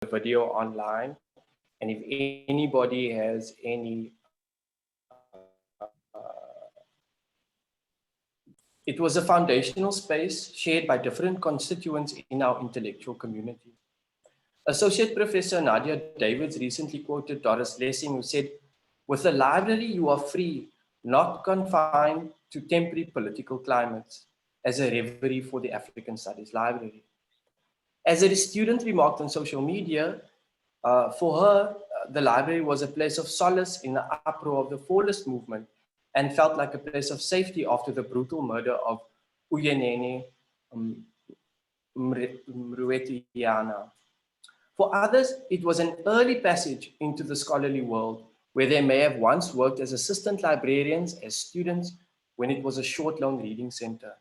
video online. And if anybody has any, it was a foundational space shared by different constituents in our intellectual community. Associate Professor Nadia Davids recently quoted Doris Lessing, who said, "With a library, you are free, not confined to temporary political climates," as a reverie for the African Studies Library. As a student remarked on social media, for her, the library was a place of solace in the uproar of the Fallist movement and felt like a place of safety after the brutal murder of Uyenene Mrwetiana. For others, it was an early passage into the scholarly world where they may have once worked as assistant librarians, as students, when it was a short-loan reading center.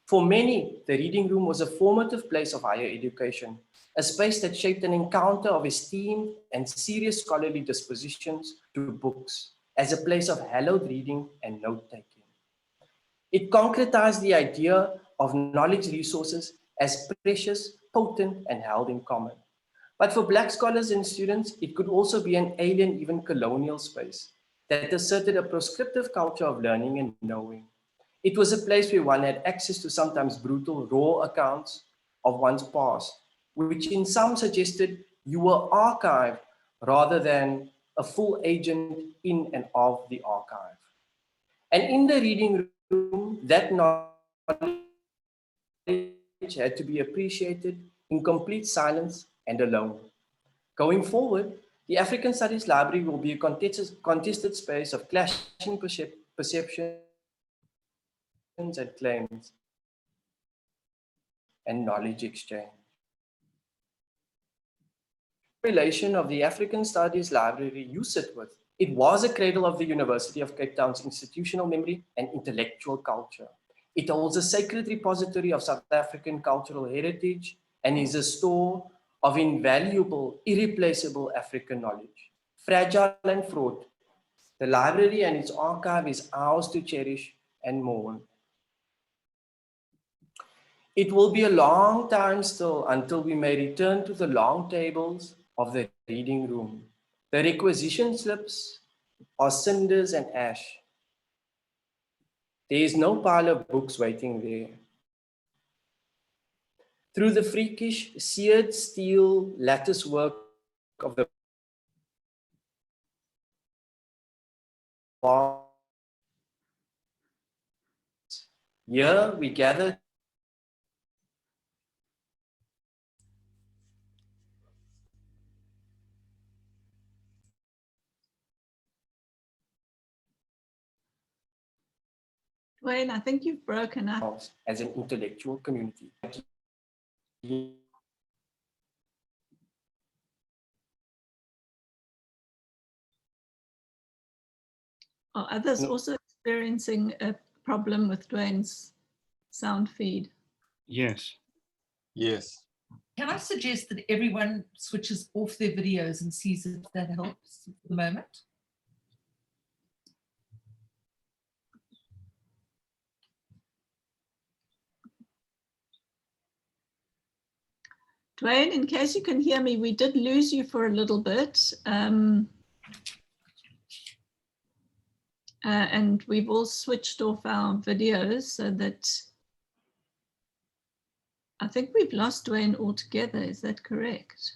For many, the reading room was a formative place of higher education, a space that shaped an encounter of esteemed and serious scholarly dispositions to books as a place of hallowed reading and note-taking. It concretized the idea of knowledge resources as precious, potent, and held in common. But for Black scholars and students, it could also be an alien, even colonial space that asserted a prescriptive culture of learning and knowing. It was a place where one had access to sometimes brutal, raw accounts of one's past, which in some suggested you were archived rather than a full agent in and of the archive. And in the reading room, that knowledge had to be appreciated in complete silence and alone. Going forward, the African Studies Library will be a contested space of clashing perceptions and claims and knowledge exchange. Relation of the African Studies Library you sit with, it was a cradle of the University of Cape Town's institutional memory and intellectual culture. It holds a sacred repository of South African cultural heritage and is a store of invaluable, irreplaceable African knowledge. Fragile and fraught, the library and its archive is ours to cherish and mourn. It will be a long time still until we may return to the long tables of the reading room. The requisition slips are cinders and ash. There is no pile of books waiting there. Through the freakish, seared steel lattice work of the here we gather Dwayne, I think you've broken up. as an intellectual community. Are others also experiencing a problem with Dwayne's sound feed? Yes. Yes. Can I suggest that everyone switches off their videos and sees if that helps at the moment? Dwayne, in case you can hear me, we did lose you for a little bit. And we've all switched off our videos so that I think we've lost Dwayne altogether. Is that correct?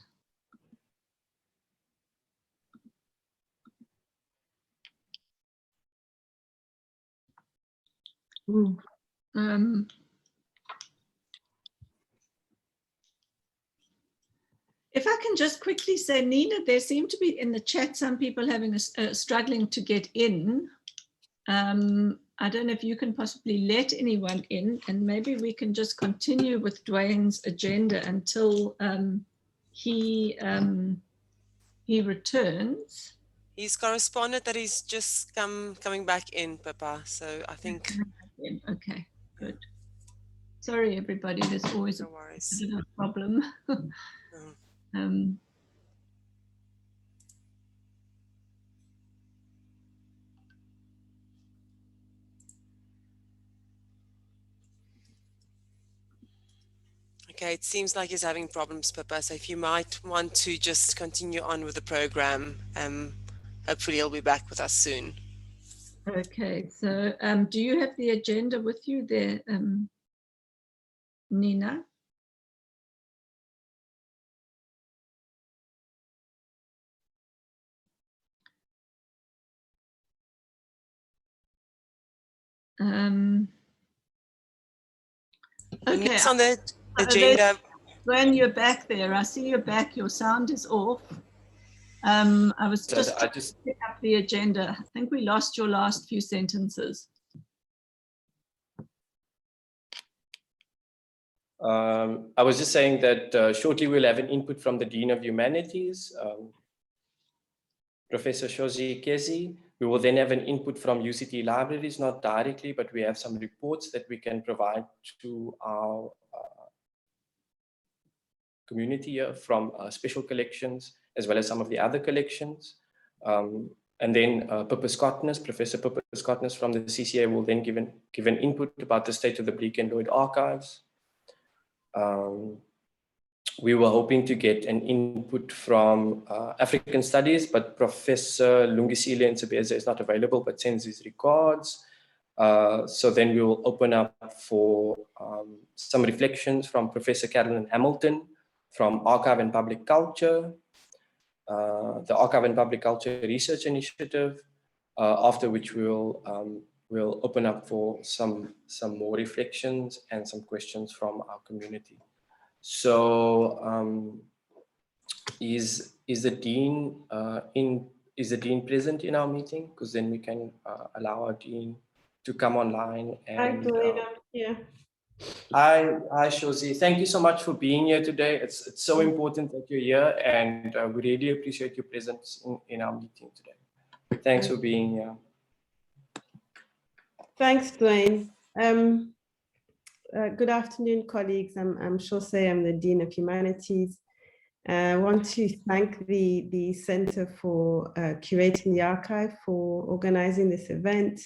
If I can just quickly say, Nina, there seem to be in the chat some people having struggling to get in. I don't know if you can possibly let anyone in, and maybe we can just continue with Dwayne's agenda until he returns. He's corresponded that he's just coming back in, Pippa. So I think. Okay, good. Sorry, everybody. There's always No a worries. bit of a problem. Okay, it seems like he's having problems, Pippa. So if you might want to just continue on with the program, hopefully he'll be back with us soon. Okay, so do you have the agenda with you there, Nina? The Okay, next on the there's agenda, Gwen, you're back there. I see you're back. Your sound is off. I was So just I just pick up the agenda. I think we lost your last few sentences. I was just saying that shortly we'll have an input from the Dean of Humanities, Professor Shozi Kezi. We will then have an input from UCT Libraries, not directly, but we have some reports that we can provide to our community here from special collections, as well as some of the other collections. And then Professor Pippa Scottness from the CCA will then give an input about the state of the Bleak and Lloyd archives. We were hoping to get an input from African Studies, but Professor Lungisile Nsebeza is not available, but sends his regards. So then we will open up for some reflections from Professor Carolyn Hamilton from Archive and Public Culture, the Archive and Public Culture Research Initiative, after which we'll open up for some more reflections and some questions from our community. So is the dean present in our meeting? Because then we can allow our dean to come online. And yeah. Hi, Shozi. Thank you so much for being here today. It's so important that you're here, and we really appreciate your presence in our meeting today. Thanks for being here. Thanks, Dwayne. Good afternoon, colleagues. I'm Chose. I'm the Dean of Humanities. I want to thank the Center for curating the archive for organizing this event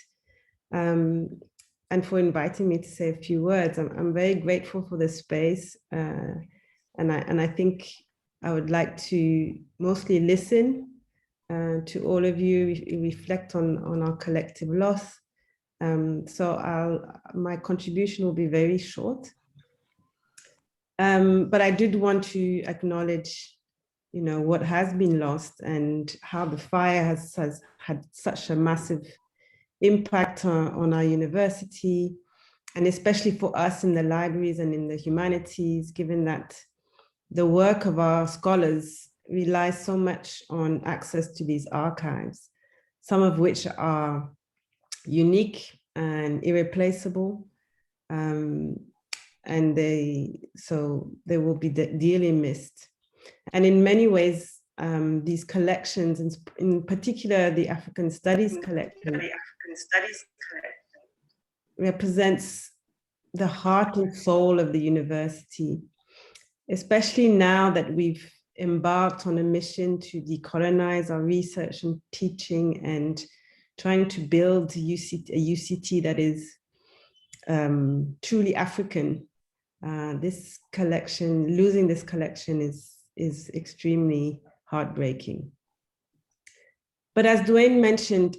and for inviting me to say a few words. I'm very grateful for this space, and I think I would like to mostly listen to all of you, reflect on our collective loss. So my contribution will be very short. But I did want to acknowledge, what has been lost and how the fire has had such a massive impact on our university, and especially for us in the libraries and in the humanities, given that the work of our scholars relies so much on access to these archives, some of which are unique and irreplaceable, and so they will be dearly missed. And in many ways, these collections, in particular the African Studies collection, represents the heart and soul of the university, especially now that we've embarked on a mission to decolonize our research and teaching and trying to build a UCT that is truly African. This collection, losing this collection is extremely heartbreaking. But as Dwayne mentioned,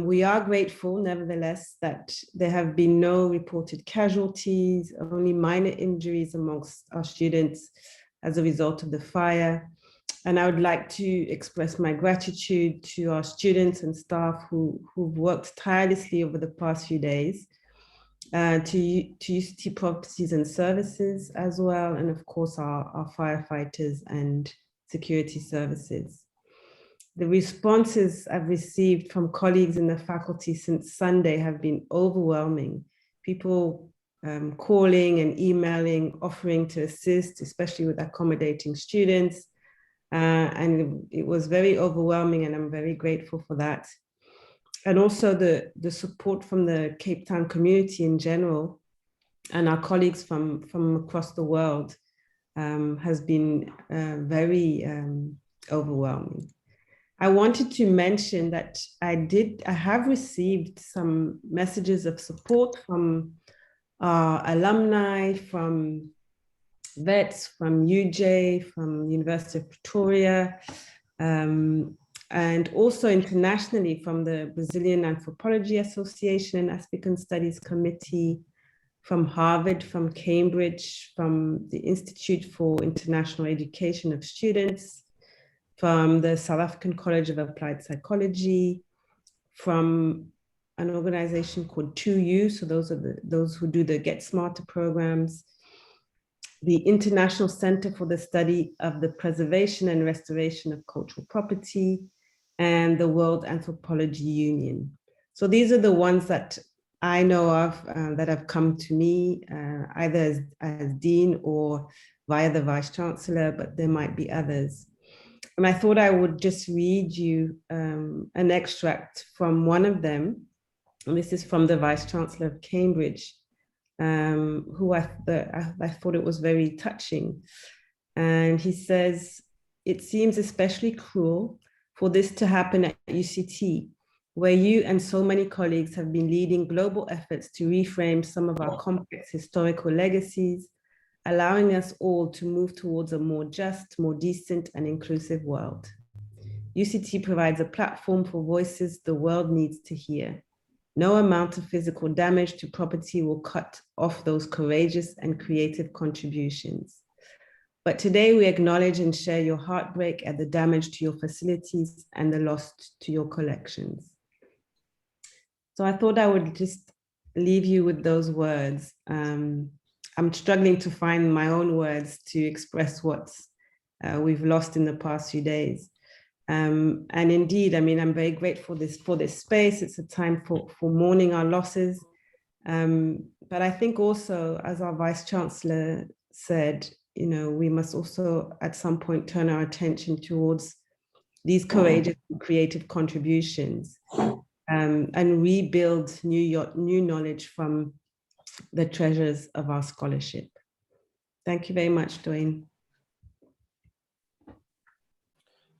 we are grateful, nevertheless, that there have been no reported casualties, only minor injuries amongst our students as a result of the fire. And I would like to express my gratitude to our students and staff who've worked tirelessly over the past few days, to UCT Properties and Services as well, and of course our firefighters and security services. The responses I've received from colleagues in the faculty since Sunday have been overwhelming. People calling and emailing, offering to assist, especially with accommodating students. And it was very overwhelming, and I'm very grateful for that. And also the support from the Cape Town community in general and our colleagues from across the world has been very overwhelming. I wanted to mention that I have received some messages of support from our alumni, from vets from UJ, from University of Pretoria, and also internationally from the Brazilian Anthropology Association and African Studies Committee, from Harvard, from Cambridge, from the Institute for International Education of Students, from the South African College of Applied Psychology, from an organization called 2U, so those who do the Get Smarter programs, the International Center for the Study of the Preservation and Restoration of Cultural Property, and the World Anthropology Union. So these are the ones that I know of that have come to me, either as Dean or via the Vice Chancellor, but there might be others. And I thought I would just read you an extract from one of them. And this is from the Vice Chancellor of Cambridge, who I thought it was very touching. And he says, "It seems especially cruel for this to happen at UCT, where you and so many colleagues have been leading global efforts to reframe some of our complex historical legacies, allowing us all to move towards a more just, more decent and inclusive world. UCT provides a platform for voices the world needs to hear. No amount of physical damage to property will cut off those courageous and creative contributions. But today we acknowledge and share your heartbreak at the damage to your facilities and the loss to your collections." So I thought I would just leave you with those words. I'm struggling to find my own words to express what we've lost in the past few days. And indeed, I mean, I'm very grateful for this space. It's a time for mourning our losses. But I think also, as our Vice Chancellor said, you know, we must also at some point turn our attention towards these courageous and creative contributions and rebuild new knowledge from the treasures of our scholarship. Thank you very much, Dwayne.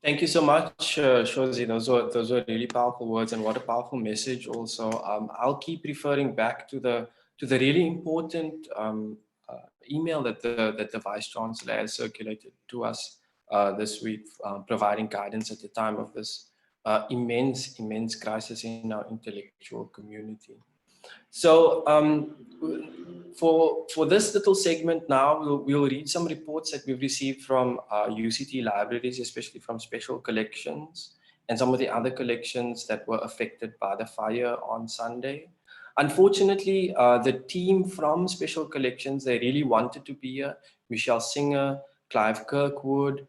Thank you so much, Shozi. Those were really powerful words, and what a powerful message also. I'll keep referring back to the really important email that the Vice Chancellor has circulated to us this week, providing guidance at the time of this immense crisis in our intellectual community. So for this little segment now, we'll read some reports that we've received from UCT libraries, especially from special collections and some of the other collections that were affected by the fire on Sunday. Unfortunately, the team from special collections, they really wanted to be here. Michelle Singer, Clive Kirkwood,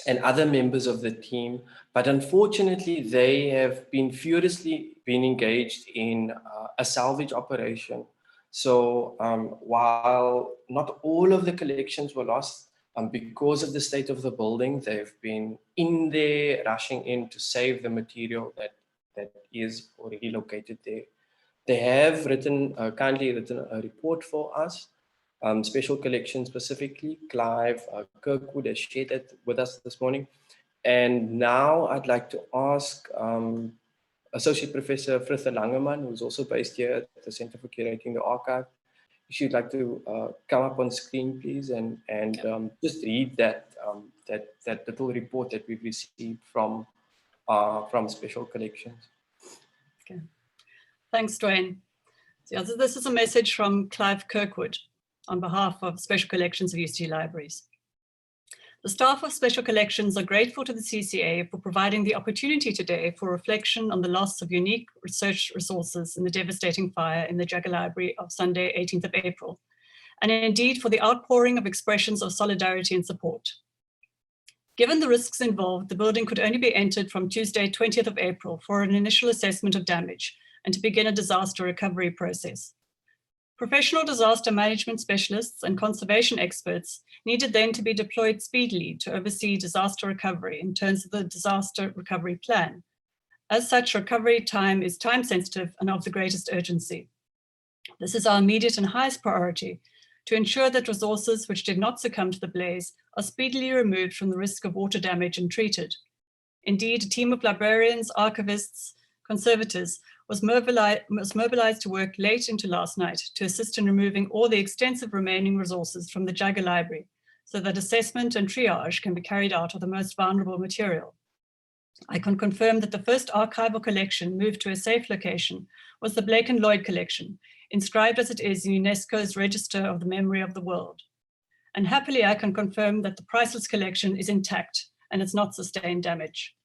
and other members of the team, but unfortunately they have been furiously engaged in a salvage operation. So while not all of the collections were lost, because of the state of the building, they've been in there, rushing in to save the material that is already located there. They have kindly written a report for us. Special collections specifically, Clive Kirkwood has shared that with us this morning. And now I'd like to ask Associate Professor Fritha Langeman, who's also based here at the Center for Curating the Archive. If you'd like to come up on screen, please, and just read that little report that we've received from special collections. Okay. Thanks, Dwayne. So this is a message from Clive Kirkwood on behalf of Special Collections of UCT Libraries. The staff of Special Collections are grateful to the CCA for providing the opportunity today for reflection on the loss of unique research resources in the devastating fire in the Jagger Library of Sunday, 18th of April, and indeed for the outpouring of expressions of solidarity and support. Given the risks involved, the building could only be entered from Tuesday, 20th of April for an initial assessment of damage and to begin a disaster recovery process. Professional disaster management specialists and conservation experts needed then to be deployed speedily to oversee disaster recovery in terms of the disaster recovery plan. As such, recovery time is time sensitive and of the greatest urgency. This is our immediate and highest priority, to ensure that resources which did not succumb to the blaze are speedily removed from the risk of water damage and treated. Indeed, a team of librarians, archivists, conservators was mobilized to work late into last night to assist in removing all the extensive remaining resources from the Jagger library so that assessment and triage can be carried out of the most vulnerable material. I can confirm that the first archival collection moved to a safe location was the Blake and Lloyd collection, inscribed as it is in UNESCO's Register of the Memory of the World. And happily, I can confirm that the priceless collection is intact and it's not sustained damage.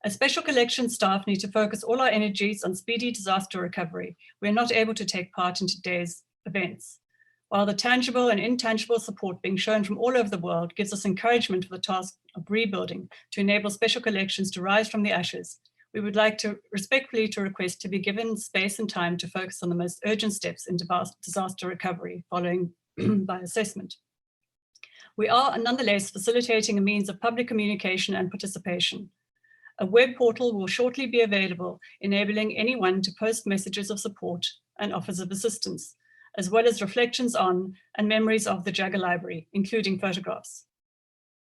As special collections staff need to focus all our energies on speedy disaster recovery, we are not able to take part in today's events. While the tangible and intangible support being shown from all over the world gives us encouragement for the task of rebuilding to enable special collections to rise from the ashes, we would like to respectfully request to be given space and time to focus on the most urgent steps in disaster recovery following by assessment. We are nonetheless facilitating a means of public communication and participation. A web portal will shortly be available, enabling anyone to post messages of support and offers of assistance, as well as reflections on and memories of the Jagger Library, including photographs.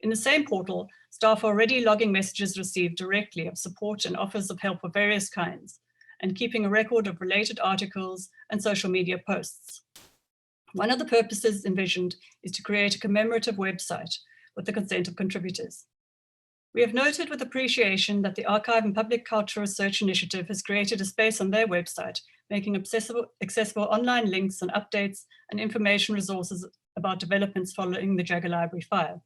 In the same portal, staff are already logging messages received directly of support and offers of help of various kinds, and keeping a record of related articles and social media posts. One of the purposes envisioned is to create a commemorative website with the consent of contributors. We have noted with appreciation that the Archive and Public Culture Research Initiative has created a space on their website, making accessible online links and updates and information resources about developments following the Jagger Library fire.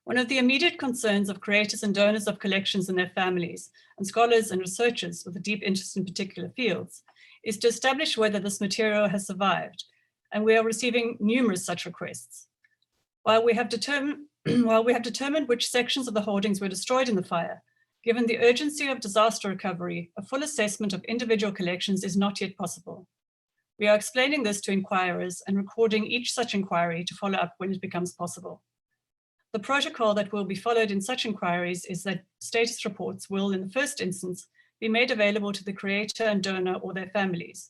One of the immediate concerns of creators and donors of collections and their families, and scholars and researchers with a deep interest in particular fields, is to establish whether this material has survived, and we are receiving numerous such requests. While we have determined which sections of the holdings were destroyed in the fire, given the urgency of disaster recovery, a full assessment of individual collections is not yet possible. We are explaining this to inquirers and recording each such inquiry to follow up when it becomes possible. The protocol that will be followed in such inquiries is that status reports will, in the first instance, be made available to the creator and donor or their families.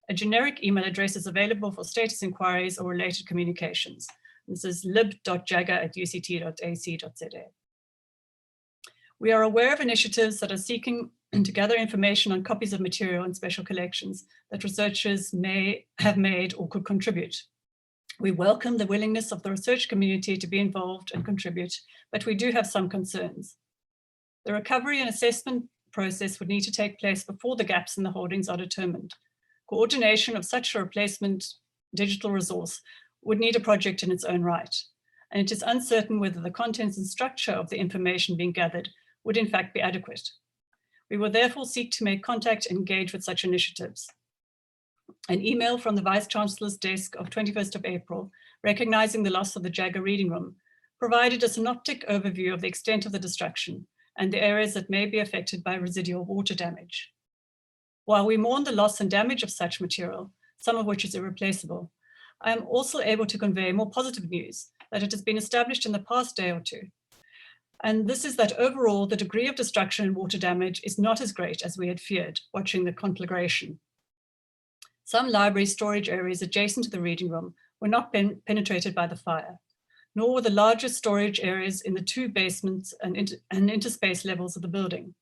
A generic email address is available for status inquiries or related communications. This is lib.jagger@uct.ac.za. We are aware of initiatives that are seeking to gather information on copies of material in special collections that researchers may have made or could contribute. We welcome the willingness of the research community to be involved and contribute, but we do have some concerns. The recovery and assessment process would need to take place before the gaps in the holdings are determined. Coordination of such a replacement digital resource would need a project in its own right, and it is uncertain whether the contents and structure of the information being gathered would in fact be adequate. We will therefore seek to make contact and engage with such initiatives. An email from the Vice-Chancellor's desk of 21st of April, recognizing the loss of the Jagger Reading Room, provided a synoptic overview of the extent of the destruction and the areas that may be affected by residual water damage. While we mourn the loss and damage of such material, some of which is irreplaceable, I am also able to convey more positive news that it has been established in the past day or two. And this is that overall, the degree of destruction and water damage is not as great as we had feared watching the conflagration. Some library storage areas adjacent to the reading room were not penetrated by the fire, nor were the largest storage areas in the two basements and interspace levels of the building.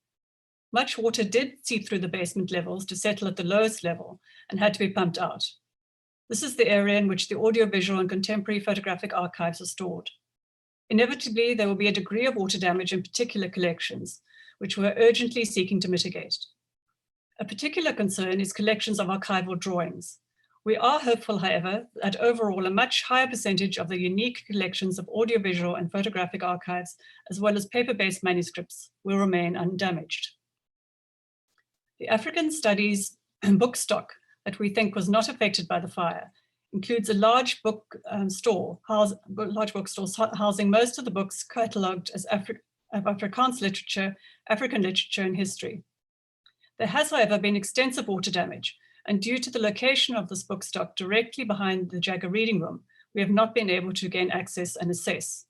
Much water did seep through the basement levels to settle at the lowest level and had to be pumped out. This is the area in which the audiovisual and contemporary photographic archives are stored. Inevitably, there will be a degree of water damage in particular collections, which we're urgently seeking to mitigate. A particular concern is collections of archival drawings. We are hopeful, however, that overall a much higher percentage of the unique collections of audiovisual and photographic archives, as well as paper-based manuscripts, will remain undamaged. The African Studies book stock that we think was not affected by the fire includes a large bookstore housing most of the books catalogued as Afrikaans literature, African literature and history. There has, however, been extensive water damage, and due to the location of this book stock directly behind the Jagger Reading Room, we have not been able to gain access and assess.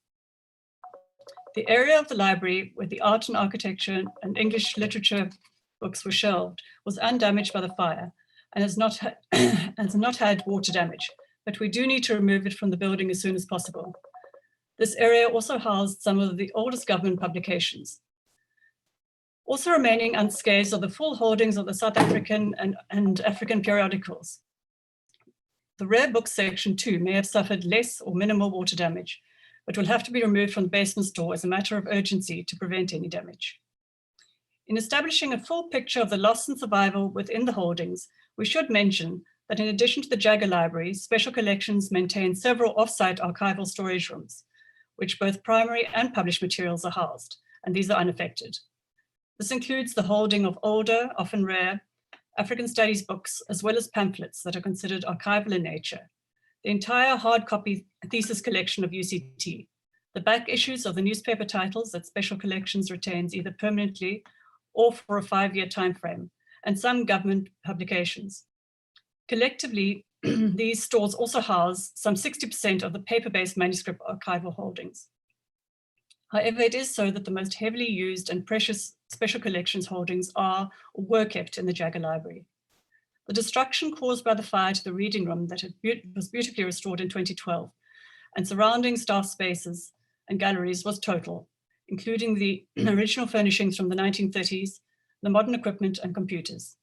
The area of the library where the art and architecture and English literature books were shelved was undamaged by the fire and has not had water damage, but we do need to remove it from the building as soon as possible. This area also housed some of the oldest government publications. Also remaining unscathed are the full holdings of the South African and African periodicals. The rare books section too may have suffered less or minimal water damage, but will have to be removed from the basement store as a matter of urgency to prevent any damage. In establishing a full picture of the loss and survival within the holdings, we should mention that in addition to the Jagger Library, Special Collections maintain several off-site archival storage rooms, which both primary and published materials are housed, and these are unaffected. This includes the holding of older, often rare, African studies books, as well as pamphlets that are considered archival in nature, the entire hard copy thesis collection of UCT, the back issues of the newspaper titles that Special Collections retains either permanently or for a 5-year timeframe, and some government publications. Collectively, these stores also house some 60% of the paper-based manuscript archival holdings. However, it is so that the most heavily used and precious Special Collections holdings are or were kept in the Jagger Library. The destruction caused by the fire to the reading room that was beautifully restored in 2012 and surrounding staff spaces and galleries was total, including the original furnishings from the 1930s, the modern equipment and computers.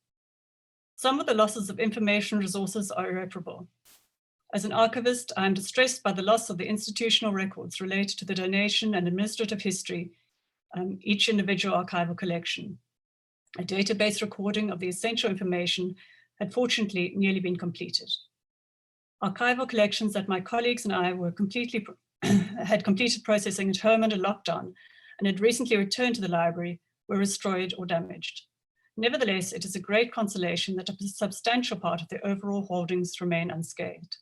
Some of the losses of information resources are irreparable. As an archivist, I am distressed by the loss of the institutional records related to the donation and administrative history each individual archival collection. A database recording of the essential information had fortunately nearly been completed. Archival collections that my colleagues and I were had completed processing at home under lockdown and had recently returned to the library were destroyed or damaged. Nevertheless, it is a great consolation that a substantial part of the overall holdings remain unscathed.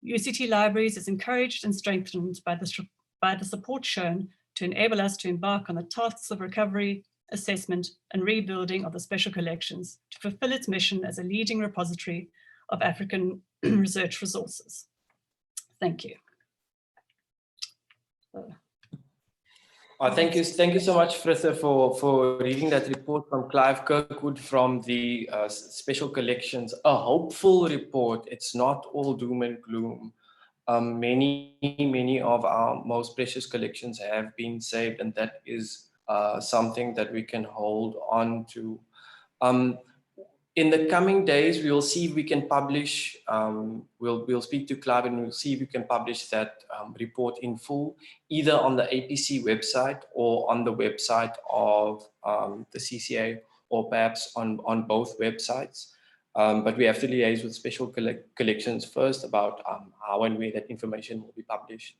UCT Libraries is encouraged and strengthened by the support shown to enable us to embark on the tasks of recovery, assessment, and rebuilding of the Special Collections to fulfill its mission as a leading repository of African research resources. Thank you. Thank you so much, Frissa, for reading that report from Clive Kirkwood from the Special Collections. A hopeful report. It's not all doom and gloom. Many of our most precious collections have been saved, and that is something that we can hold on to. In the coming days, we will see if we can publish, we'll speak to Clive and we'll see if we can publish that report in full, either on the APC website or on the website of the CCA, or perhaps on both websites. But we have to liaise with Special Collections first about how and where that information will be published.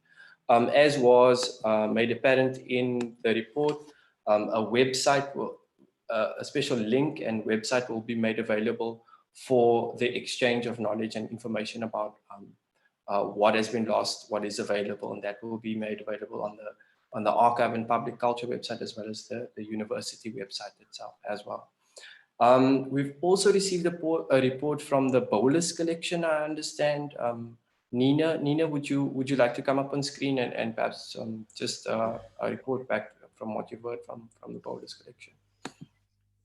As was made apparent in the report, a website will, a special link and website will be made available for the exchange of knowledge and information about what has been lost, what is available, and that will be made available on the Archive and Public Culture website, as well as the university website itself as well. We've also received a report from the Bowlers collection, I understand. Nina, would you like to come up on screen and perhaps just a report back from what you've heard from the Bowlers collection?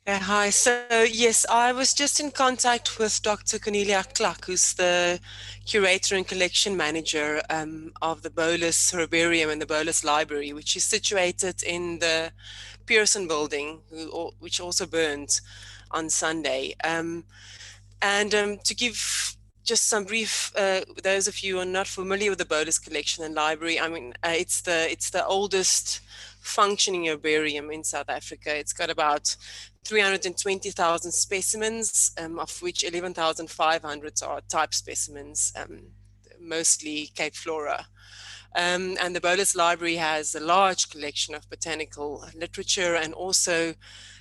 Hi, so yes, I was just in contact with Dr. Cornelia Clark, who's the curator and collection manager of the Bowlers Herbarium and the Bowlers Library, which is situated in the Pearson building, which also burned on Sunday. To give just some brief, those of you who are not familiar with the Bowlers collection and library, I mean, it's the oldest functioning herbarium in South Africa. It's got about 320,000 specimens, of which 11,500 are type specimens, mostly Cape Flora. And the Bowlers Library has a large collection of botanical literature and also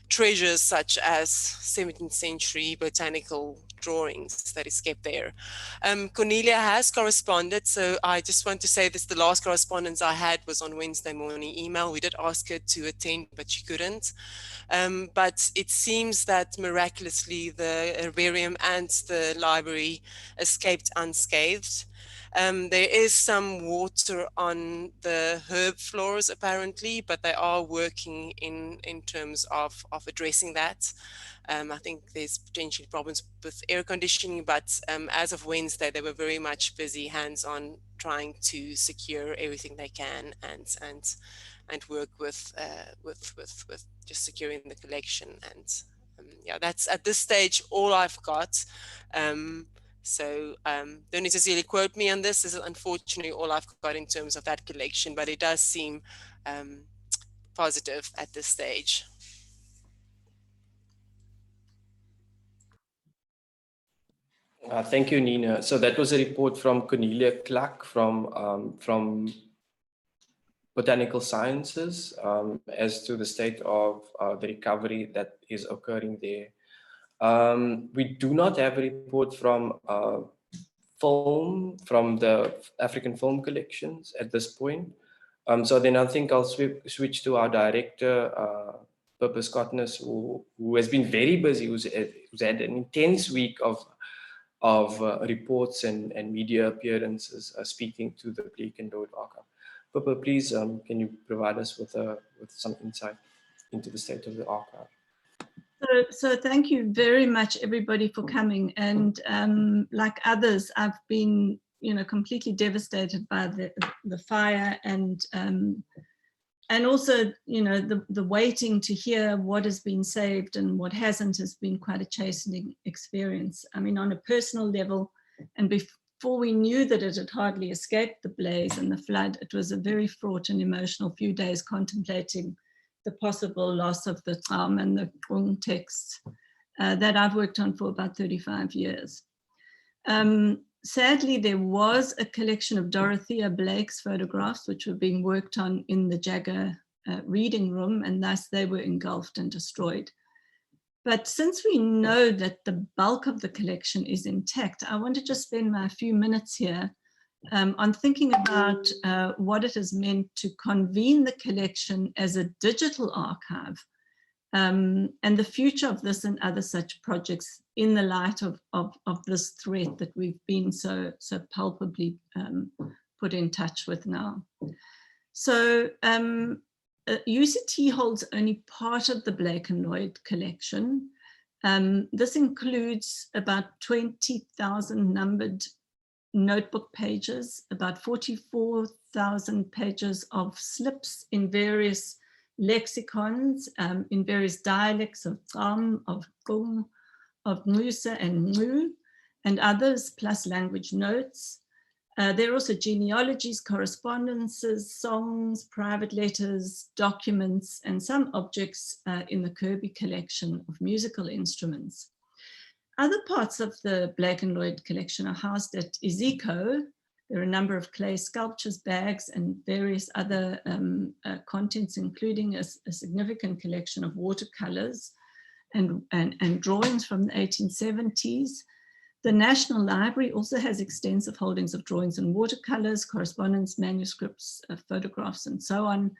treasures such as 17th century botanical drawings that is kept there. Cornelia has corresponded, so I just want to say this, the last correspondence I had was on Wednesday morning email. We did ask her to attend, but she couldn't. But it seems that miraculously the herbarium and the library escaped unscathed. There is some water on the herb floors apparently, but they are working in terms of addressing that. I think there's potentially problems with air conditioning, but as of Wednesday, they were very much busy, hands-on, trying to secure everything they can and work with just securing the collection. And yeah, that's at this stage all I've got. So don't necessarily quote me on this. This is unfortunately all I've got in terms of that collection, but it does seem positive at this stage. Thank you, Nina. So that was a report from Cornelia Clark from Botanical Sciences as to the state of the recovery that is occurring there. We do not have a report from the African film collections at this point. So then I think I'll switch to our director, Purpose Cotness, who has been very busy, who's had an intense week of reports and media appearances speaking to the Bleak and Road Archive. Purple, please, can you provide us with some insight into the state of the archive? So thank you very much, everybody, for coming. And like others, I've been, completely devastated by the fire and also, the waiting to hear what has been saved and what hasn't has been quite a chastening experience. I mean, on a personal level, and before we knew that it had hardly escaped the blaze and the flood, it was a very fraught and emotional few days contemplating the possible loss of the Traum and the Qung texts that I've worked on for about 35 years. Sadly, there was a collection of Dorothea Blake's photographs which were being worked on in the Jagger reading room, and thus they were engulfed and destroyed. But since we know that the bulk of the collection is intact, I want to just spend my few minutes here on thinking about what it has meant to convene the collection as a digital archive and the future of this and other such projects in the light of this threat that we've been so palpably put in touch with now. So UCT holds only part of the Blake and Lloyd collection. This includes about 20,000 numbered notebook pages, about 44,000 pages of slips in various lexicons, in various dialects of Traum, of Qung, of Musa and Ngu, and others, plus language notes. There are also genealogies, correspondences, songs, private letters, documents, and some objects in the Kirby collection of musical instruments. Other parts of the Blake and Lloyd collection are housed at Iziko. There are a number of clay sculptures, bags, and various other contents, including a significant collection of watercolors and drawings from the 1870s. The National Library also has extensive holdings of drawings and watercolors, correspondence, manuscripts, photographs, and so on.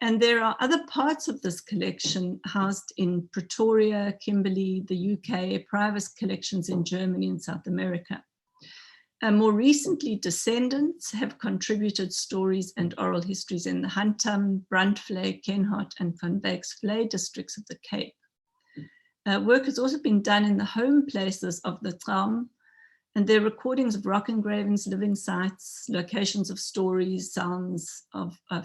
And there are other parts of this collection housed in Pretoria, Kimberley, the UK, private collections in Germany and South America. And more recently, descendants have contributed stories and oral histories in the Huntham, Bruntvlei, Kenhardt, and Van Wyks Vlei districts of the Cape. Work has also been done in the home places of the Traum, and their recordings of rock engravings, living sites, locations of stories, sounds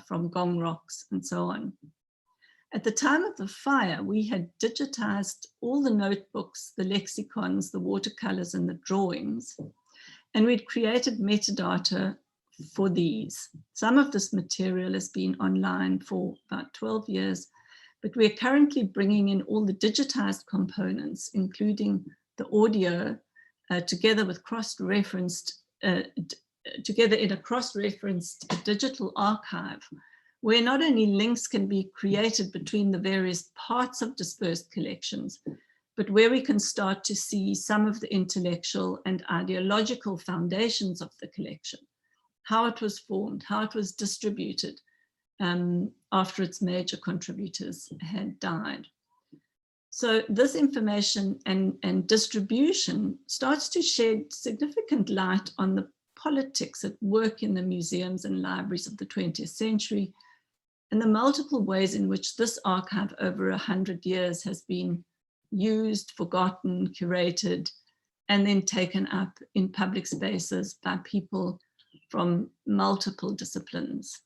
from gong rocks, and so on. At the time of the fire, we had digitized all the notebooks, the lexicons, the watercolors, and the drawings, and we'd created metadata for these. Some of this material has been online for about 12 years, but we're currently bringing in all the digitized components, including the audio, together with cross-referenced, together in a cross-referenced digital archive, where not only links can be created between the various parts of dispersed collections, but where we can start to see some of the intellectual and ideological foundations of the collection, how it was formed, how it was distributed after its major contributors had died. So this information and distribution starts to shed significant light on the politics at work in the museums and libraries of the 20th century, and the multiple ways in which this archive over 100 years has been used, forgotten, curated, and then taken up in public spaces by people from multiple disciplines.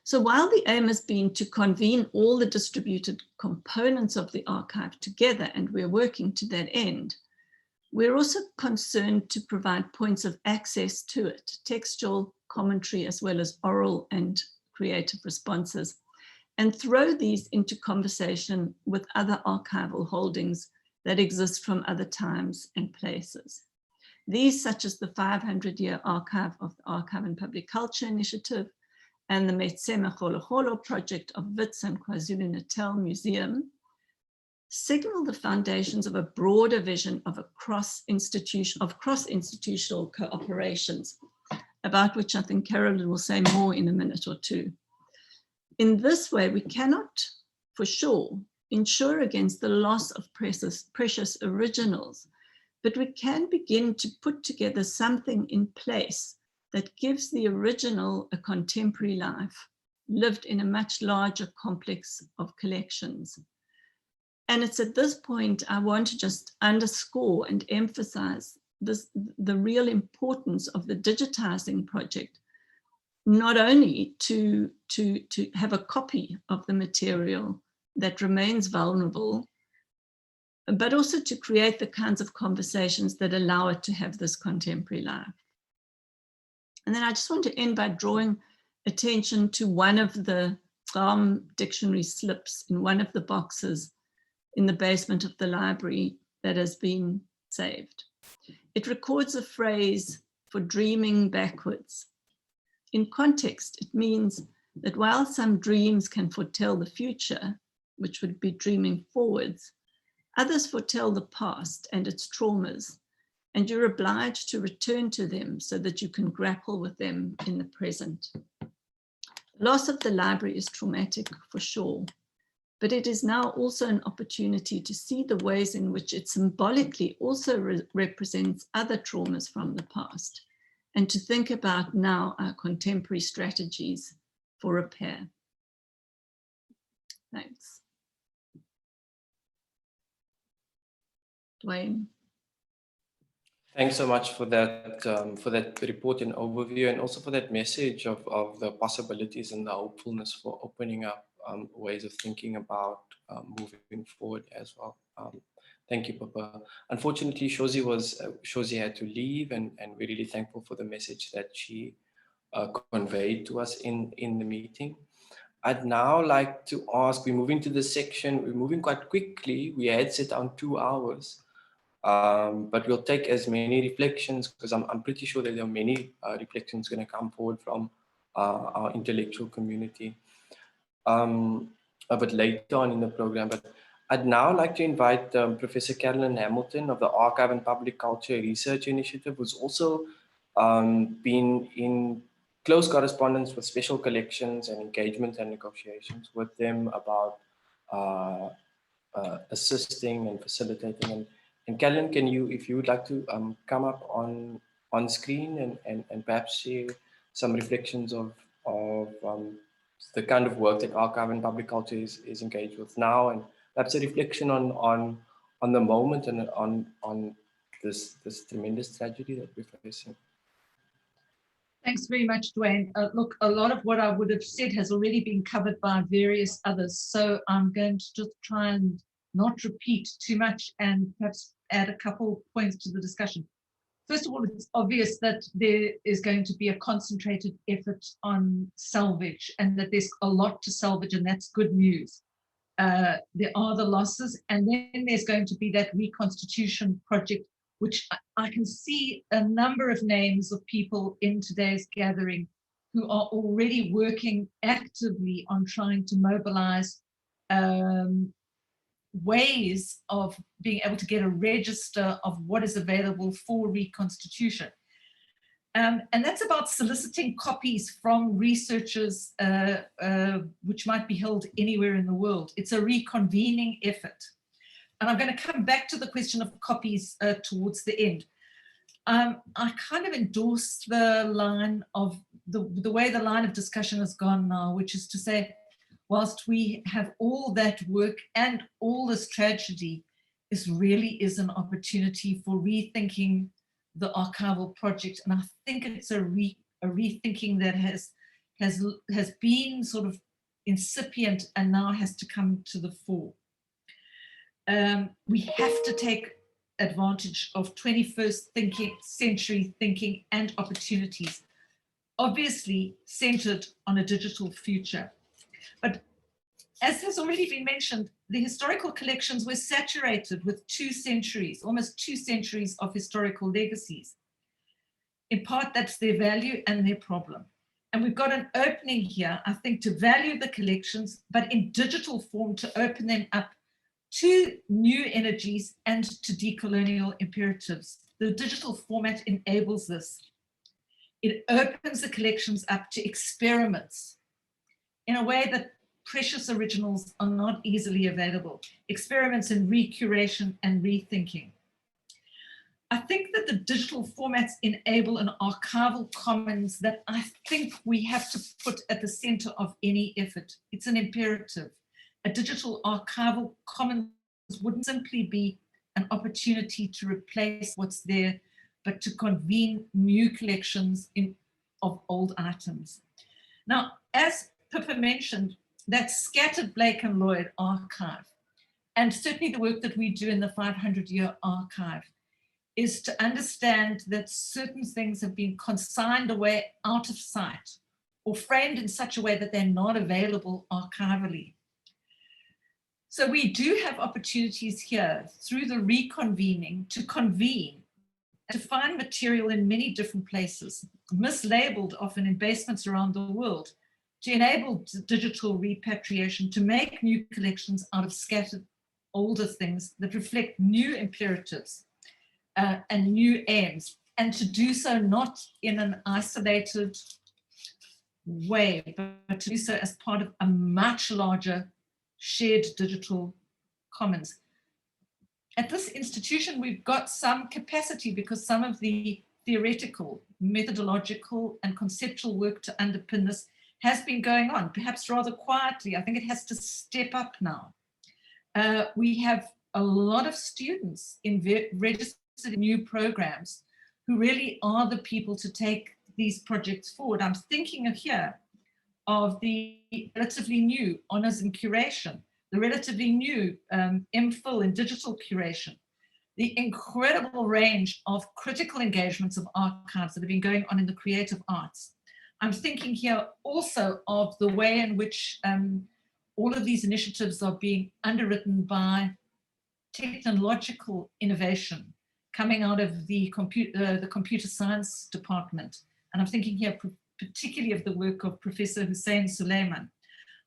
So while the aim has been to convene all the distributed components of the archive together, and we're working to that end, we're also concerned to provide points of access to it, textual commentary, as well as oral and creative responses, and throw these into conversation with other archival holdings that exist from other times and places. These, such as the 500-year archive of the Archive and Public Culture Initiative and the Metsema Kgologolo project of Wits and KwaZulu-Natal Museum, signal the foundations of a broader vision of cross-institutional cooperations, about which I think Carolyn will say more in a minute or two. In this way, we cannot, for sure, ensure against the loss of precious originals, but we can begin to put together something in place that gives the original a contemporary life, lived in a much larger complex of collections. And it's at this point I want to just underscore and emphasize the real importance of the digitizing project, not only to have a copy of the material that remains vulnerable, but also to create the kinds of conversations that allow it to have this contemporary life. And then I just want to end by drawing attention to one of the dictionary slips in one of the boxes in the basement of the library that has been saved. It records a phrase for dreaming backwards. In context, it means that while some dreams can foretell the future, which would be dreaming forwards, others foretell the past and its traumas, and you're obliged to return to them so that you can grapple with them in the present. Loss of the library is traumatic for sure, but it is now also an opportunity to see the ways in which it symbolically also represents other traumas from the past, and to think about now our contemporary strategies for repair. Thanks. Dwayne. Thanks so much for that report and overview, and also for that message of the possibilities and the hopefulness for opening up ways of thinking about moving forward as well. Thank you, Papa. Unfortunately, Shozi had to leave, and we're really thankful for the message that she conveyed to us in the meeting. I'd now like to ask, we're moving to this section, we're moving quite quickly. We had set down 2 hours. But we'll take as many reflections, because I'm pretty sure that there are many reflections going to come forward from our intellectual community a bit later on in the program. But I'd now like to invite Professor Carolyn Hamilton of the Archive and Public Culture Research Initiative, who's also been in close correspondence with special collections and engagement and negotiations with them about assisting and facilitating. And Carolyn, can you, if you would like to come up on screen and perhaps share some reflections of the kind of work that Archive and Public Culture is engaged with now, and perhaps a reflection on the moment and on this tremendous tragedy that we're facing. Thanks very much, Dwayne. Look, a lot of what I would have said has already been covered by various others, so I'm going to just try and not repeat too much and perhaps add a couple points to the discussion. First of all, it's obvious that there is going to be a concentrated effort on salvage, and that there's a lot to salvage, and that's good news. There are the losses, and then there's going to be that reconstitution project, which I can see a number of names of people in today's gathering who are already working actively on trying to mobilize ways of being able to get a register of what is available for reconstitution. And that's about soliciting copies from researchers which might be held anywhere in the world. It's a reconvening effort. And I'm going to come back to the question of copies towards the end. I kind of endorse the line of the way the line of discussion has gone now, which is to say, whilst we have all that work and all this tragedy, this really is an opportunity for rethinking the archival project. And I think it's a rethinking that has been sort of incipient and now has to come to the fore. We have to take advantage of 21st century thinking and opportunities, obviously centered on a digital future. But as has already been mentioned, the historical collections were saturated with almost two centuries of historical legacies. In part, that's their value and their problem. And we've got an opening here, I think, to value the collections, but in digital form to open them up to new energies and to decolonial imperatives. The digital format enables this. It opens the collections up to experiments in a way that precious originals are not easily available. Experiments in recuration and rethinking. I think that the digital formats enable an archival commons that I think we have to put at the center of any effort. It's an imperative. A digital archival commons wouldn't simply be an opportunity to replace what's there, but to convene new collections of old items. Now, as Pippa mentioned, that scattered Blake and Lloyd archive, and certainly the work that we do in the 500-year archive, is to understand that certain things have been consigned away out of sight or framed in such a way that they're not available archivally. So we do have opportunities here through the reconvening to convene, to find material in many different places, mislabeled often in basements around the world, to enable digital repatriation, to make new collections out of scattered older things that reflect new imperatives and new aims, and to do so not in an isolated way, but to do so as part of a much larger shared digital commons. At this institution, we've got some capacity because some of the theoretical, methodological, and conceptual work to underpin this has been going on, perhaps rather quietly. I think it has to step up now. We have a lot of students in registered new programs who really are the people to take these projects forward. I'm thinking here of the relatively new honours in curation, the relatively new MPhil in digital curation, the incredible range of critical engagements of archives that have been going on in the creative arts. I'm thinking here also of the way in which all of these initiatives are being underwritten by technological innovation coming out of the computer science department. And I'm thinking here particularly of the work of Professor Hussein Suleiman.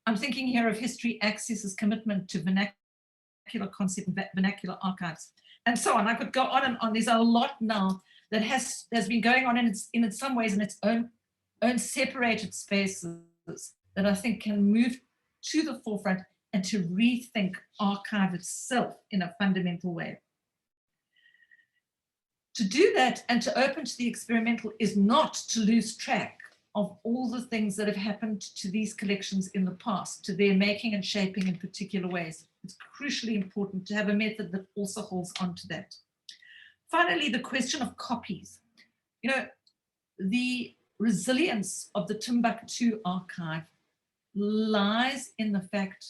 I'm thinking here of History Access's commitment to vernacular concept, vernacular archives, and so on. I could go on and on. There's a lot now that has been going on in some ways in its own separated spaces that I think can move to the forefront and to rethink archive itself in a fundamental way. To do that and to open to the experimental is not to lose track of all the things that have happened to these collections in the past, to their making and shaping in particular ways. It's crucially important to have a method that also holds on to that. Finally, the question of copies. You know, the resilience of the Timbuktu archive lies in the fact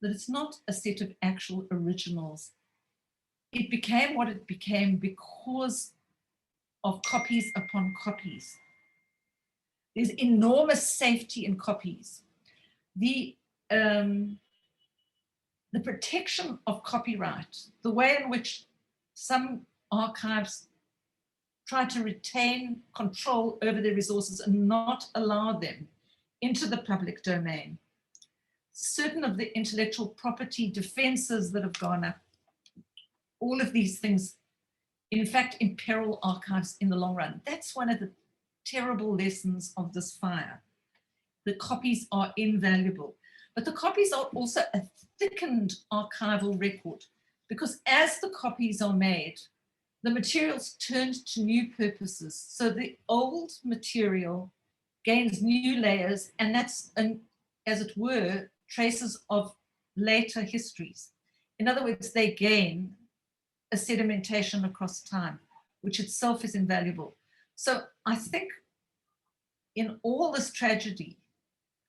that it's not a set of actual originals. It became what it became because of copies upon copies. There's enormous safety in copies. The protection of copyright, the way in which some archives try to retain control over their resources and not allow them into the public domain. Certain of the intellectual property defenses that have gone up, all of these things, in fact, imperil archives in the long run. That's one of the terrible lessons of this fire. The copies are invaluable, but the copies are also a thickened archival record, because as the copies are made, the materials turned to new purposes. So the old material gains new layers, and that's, as it were, traces of later histories. In other words, they gain a sedimentation across time, which itself is invaluable. So I think in all this tragedy,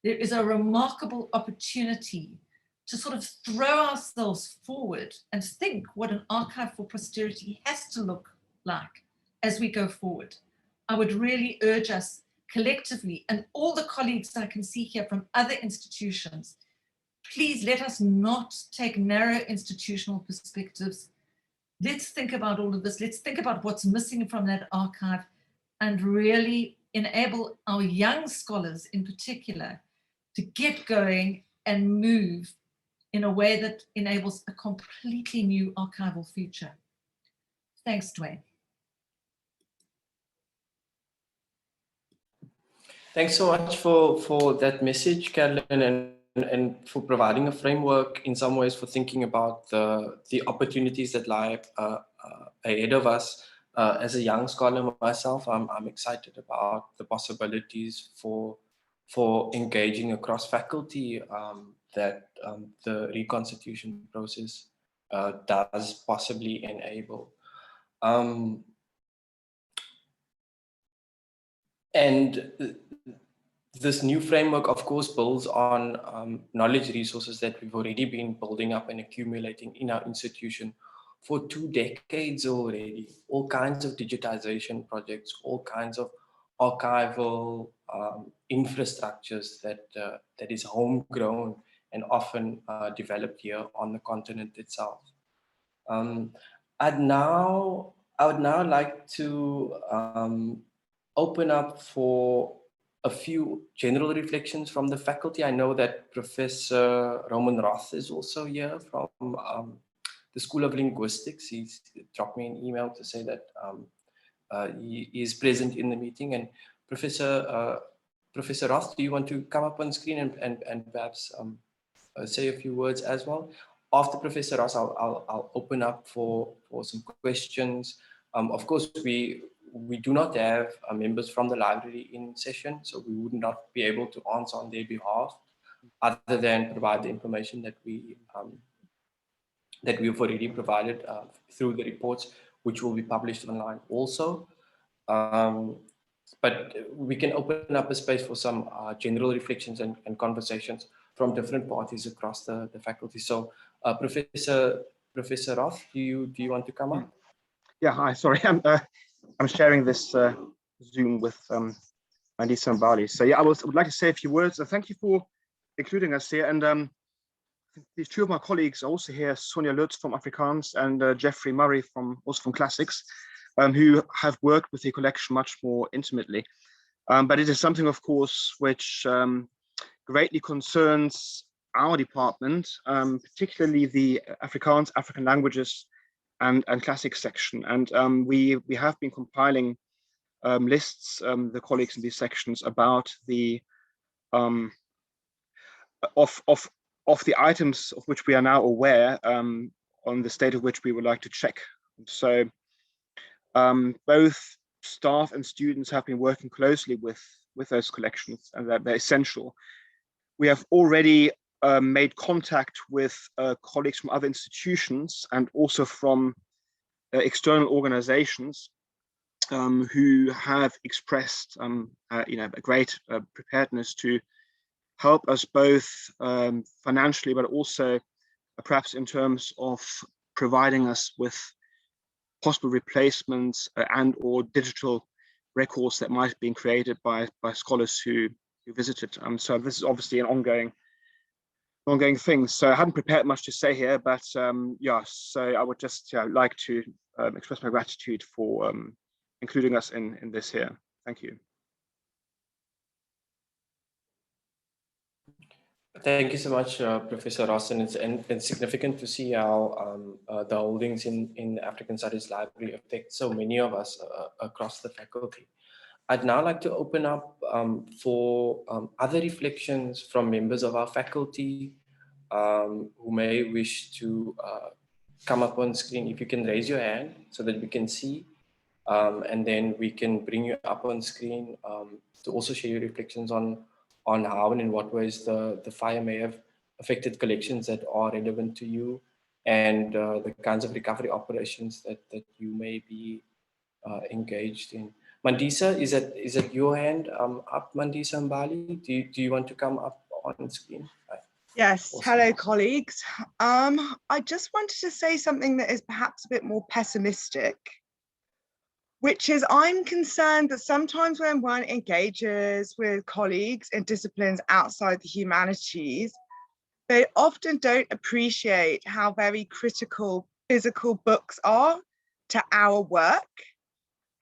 there is a remarkable opportunity to sort of throw ourselves forward and think what an archive for posterity has to look like as we go forward. I would really urge us collectively, and all the colleagues I can see here from other institutions, please let us not take narrow institutional perspectives. Let's think about all of this. Let's think about what's missing from that archive and really enable our young scholars in particular to get going and move in a way that enables a completely new archival future. Thanks, Dwayne. Thanks so much for that message, Carolyn, and for providing a framework in some ways for thinking about the opportunities that lie ahead of us. As a young scholar myself, I'm excited about the possibilities for engaging across faculty that the reconstitution process does possibly enable. And this new framework, of course, builds on knowledge resources that we've already been building up and accumulating in our institution for 2 decades already. All kinds of digitization projects, all kinds of archival infrastructures that is homegrown and often developed here on the continent itself. I would now like to open up for a few general reflections from the faculty. I know that Professor Roman Roth is also here from the School of Linguistics. He's dropped me an email to say that he is present in the meeting. And Professor Roth, do you want to come up on screen and perhaps say a few words as well? After Professor Ross, I'll open up for some questions. Of course, we do not have members from the library in session, so we would not be able to answer on their behalf, other than provide the information that we've already provided through the reports, which will be published online also. But we can open up a space for some general reflections and conversations from different parties across the faculty. So, Professor Roth, do you want to come up? Yeah, hi. Sorry, I'm sharing this Zoom with Mandisa and Bali. So yeah, I would like to say a few words. Thank you for including us here. And these 2 of my colleagues are also here, Sonia Lutz from Afrikaans and Jeffrey Murray also from Classics, who have worked with the collection much more intimately. But it is something, of course, which greatly concerns our department, particularly the Afrikaans, African languages, and Classics section. And we have been compiling lists, the colleagues in these sections, about the of the items of which we are now aware, on the state of which we would like to check. So both staff and students have been working closely with those collections, and they're essential. We have already made contact with colleagues from other institutions and also from external organizations who have expressed a great preparedness to help us both financially, but also perhaps in terms of providing us with possible replacements and or digital records that might have been created by scholars who visited. So this is obviously an ongoing thing. So I hadn't prepared much to say here, but yeah, so I would just like to express my gratitude for including us in this here. Thank you. Thank you so much, Professor Ross. And it's significant to see how the holdings in the African Studies Library affect so many of us across the faculty. I'd now like to open up for other reflections from members of our faculty who may wish to come up on screen, if you can raise your hand so that we can see, and then we can bring you up on screen to also share your reflections on how and in what ways the fire may have affected collections that are relevant to you, and the kinds of recovery operations that you may be engaged in. Mandisa, is that your hand up, Mandisa Mbali? Do you want to come up on screen? Yes, Awesome. hello colleagues. I just wanted to say something that is perhaps a bit more pessimistic, which is I'm concerned that sometimes when one engages with colleagues in disciplines outside the humanities, they often don't appreciate how very critical physical books are to our work.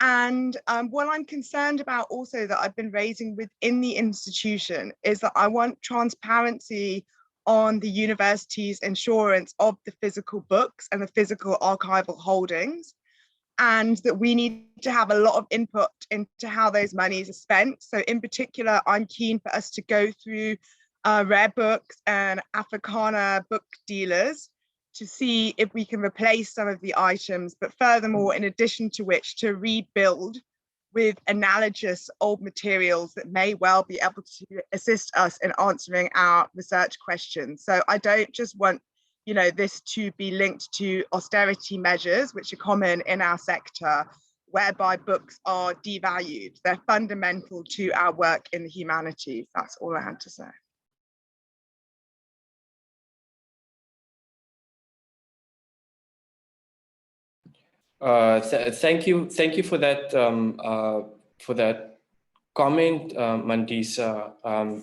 And what I'm concerned about also that I've been raising within the institution is that I want transparency on the university's insurance of the physical books and the physical archival holdings, and that we need to have a lot of input into how those monies are spent. So in particular, I'm keen for us to go through rare books and Africana book dealers to see if we can replace some of the items, but furthermore, in addition to which, to rebuild with analogous old materials that may well be able to assist us in answering our research questions. So I don't just want, you know, this to be linked to austerity measures, which are common in our sector, whereby books are devalued. They're fundamental to our work in the humanities. That's all I had to say. Thank you for that comment, Mandisa.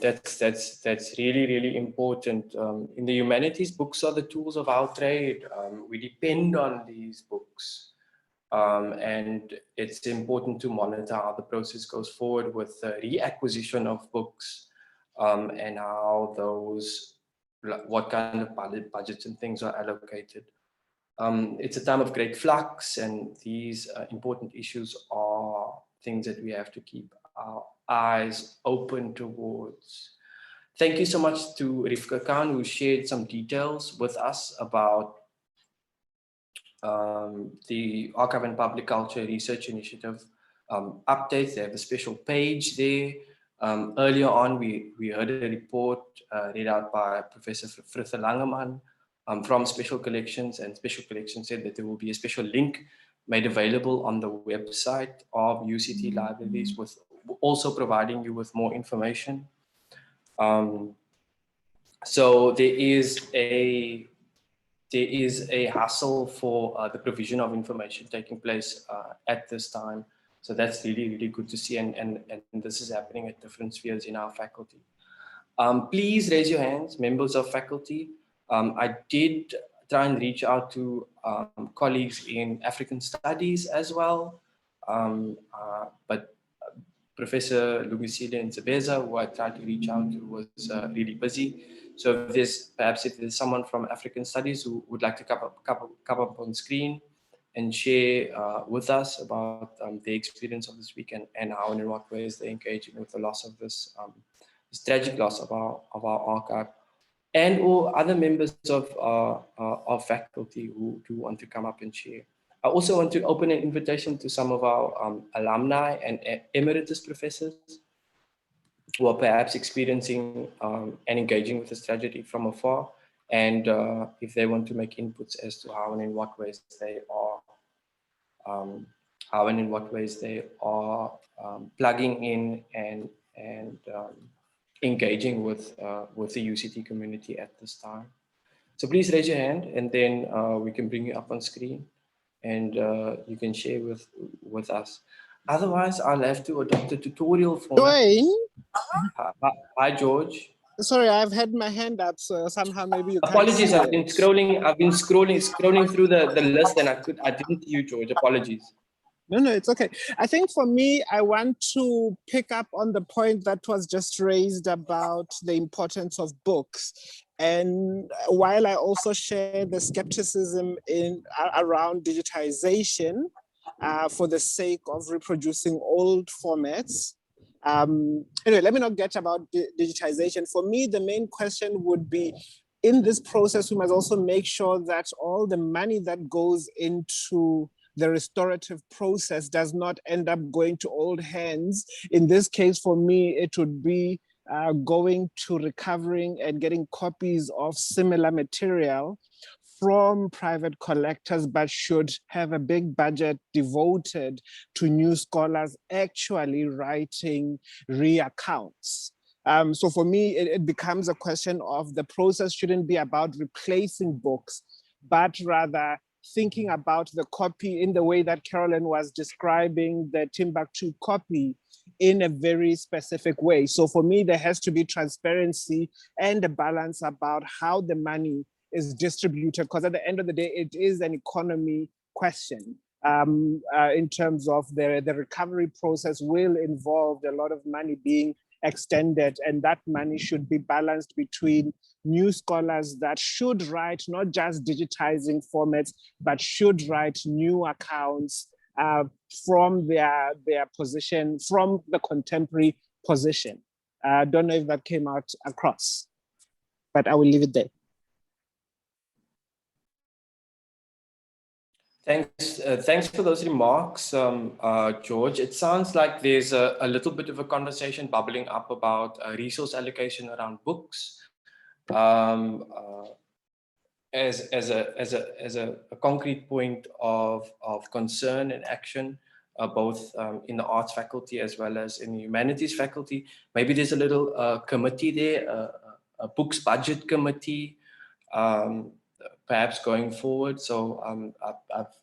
That's really important. In the humanities, books are the tools of our trade. We depend on these books, and it's important to monitor how the process goes forward with the reacquisition of books, and how those, what kind of budgets and things are allocated. It's a time of great flux, and these important issues are things that we have to keep our eyes open towards. Thank you so much to Rifka Khan, who shared some details with us about the Archive and Public Culture Research Initiative updates. They have a special page there. Earlier on, we heard a report read out by Professor Frithe Langeman from Special Collections, and Special Collections said that there will be a special link made available on the website of UCT Libraries, with also providing you with more information. So there is a hustle for the provision of information taking place at this time. So that's really good to see, and this is happening at different spheres in our faculty. Please raise your hands, members of faculty. I did try and reach out to colleagues in African studies as well, but Professor Lugisile Nzebeza, who I tried to reach out to, was really busy. So if there's someone from African studies who would like to come up on screen and share with us about their experience of this week, and how and in what ways they're engaging with the loss of this tragic loss of our archive, and or other members of our faculty who do want to come up and share. I also want to open an invitation to some of our alumni and emeritus professors who are perhaps experiencing and engaging with this tragedy from afar, and if they want to make inputs as to how and in what ways they are plugging in and engaging with the UCT community at this time. So please raise your hand, and then we can bring you up on screen, and you can share with us. Otherwise, I'll have to adopt a tutorial format. Dwayne? Hi, George. Sorry, I've had my hand up, so somehow maybe you Apologies, can't I've been scrolling through the list, and I didn't see you, George. Apologies. No, it's okay. I think for me, I want to pick up on the point that was just raised about the importance of books. And while I also share the skepticism around digitization for the sake of reproducing old formats, anyway, let me not get about digitization. For me, the main question would be, in this process, we must also make sure that all the money that goes into the restorative process does not end up going to old hands. In this case, for me, it would be going to recovering and getting copies of similar material from private collectors, but should have a big budget devoted to new scholars actually writing reaccounts. So for me, it becomes a question of the process shouldn't be about replacing books, but rather thinking about the copy in the way that Carolyn was describing the Timbuktu copy in a very specific way. So for me, there has to be transparency and a balance about how the money is distributed, because at the end of the day, it is an economy question. In terms of the recovery process will involve a lot of money being extended, and that money should be balanced between new scholars that should write not just digitizing formats, but should write new accounts from their position, from the contemporary position. I don't know if that came out across, but I will leave it there. Thanks for those remarks, George. It sounds like there's a little bit of a conversation bubbling up about resource allocation around books as a concrete point of concern and action, both in the arts faculty as well as in the humanities faculty. Maybe there's a little committee there, a books budget committee. Perhaps going forward. So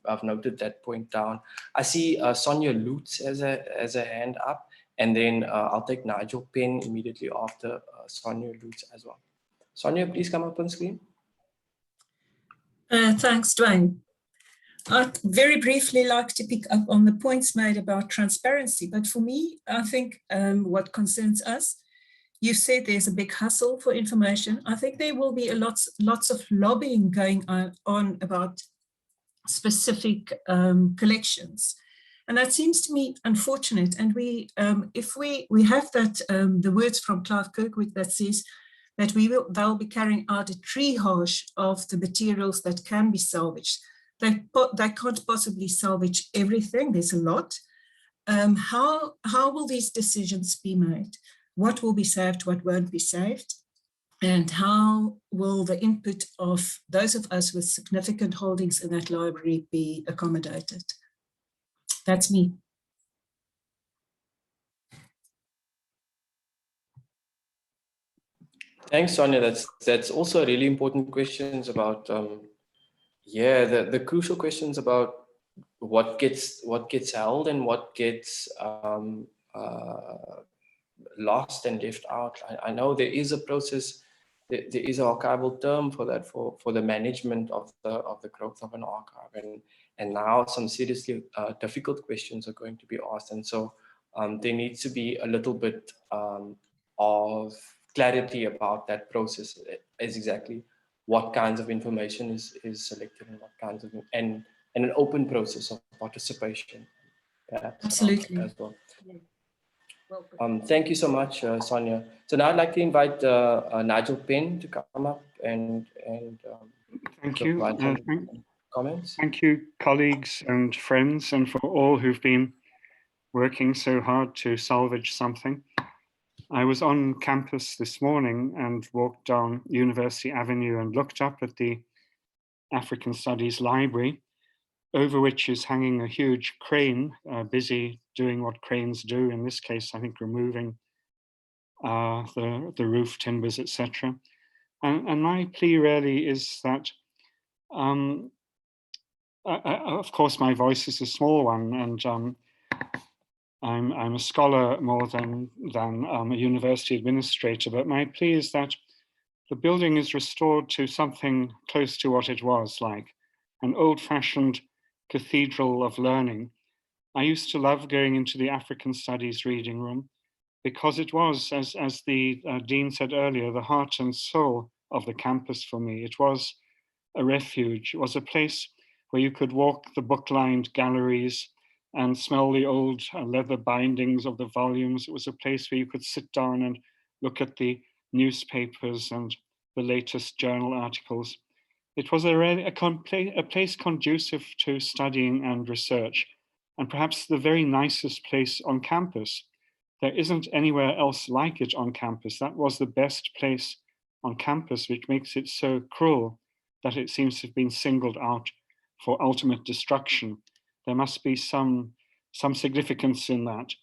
I've noted that point down. I see Sonia Lutz as a hand up, and then I'll take Nigel Penn immediately after Sonia Lutz as well. Sonia, please come up on screen. Thanks, Dwayne. I'd very briefly like to pick up on the points made about transparency, but for me, I think what concerns us, you said there's a big hustle for information. I think there will be lots of lobbying going on about specific collections. And that seems to me unfortunate. And if we have that, the words from Clive Kirkwood that says that they'll be carrying out a triage of the materials that can be salvaged. They can't possibly salvage everything. There's a lot. How will these decisions be made? What will be saved, what won't be saved, and how will the input of those of us with significant holdings in that library be accommodated? That's me. Thanks, Sonia. That's also really important questions about the crucial questions about what gets held and what gets lost and left out. I know there is a process, there is an archival term for that, for the management of the growth of an archive, and now some seriously difficult questions are going to be asked, and so there needs to be a little bit of clarity about that process, as exactly what kinds of information is selected and what kinds of, and an open process of participation, perhaps. Absolutely. As well. Thank you so much, Sonia. So now I'd like to invite Nigel Penn to come up and thank you. Comments. Thank you, colleagues and friends, and for all who've been working so hard to salvage something. I was on campus this morning and walked down University Avenue and looked up at the African Studies Library, over which is hanging a huge crane, busy doing what cranes do, in this case, I think removing the roof timbers, etc. And my plea really is that, of course, my voice is a small one, and I'm a scholar more than a university administrator, but my plea is that the building is restored to something close to what it was, like an old-fashioned cathedral of learning. I used to love going into the African Studies reading room because it was, as the Dean said earlier, the heart and soul of the campus for me. It was a refuge. It was a place where you could walk the book-lined galleries and smell the old leather bindings of the volumes. It was a place where you could sit down and look at the newspapers and the latest journal articles. It was a place conducive to studying and research, and perhaps the very nicest place on campus. There isn't anywhere else like it on campus. That was the best place on campus, which makes it so cruel that it seems to have been singled out for ultimate destruction. There must be some significance in that.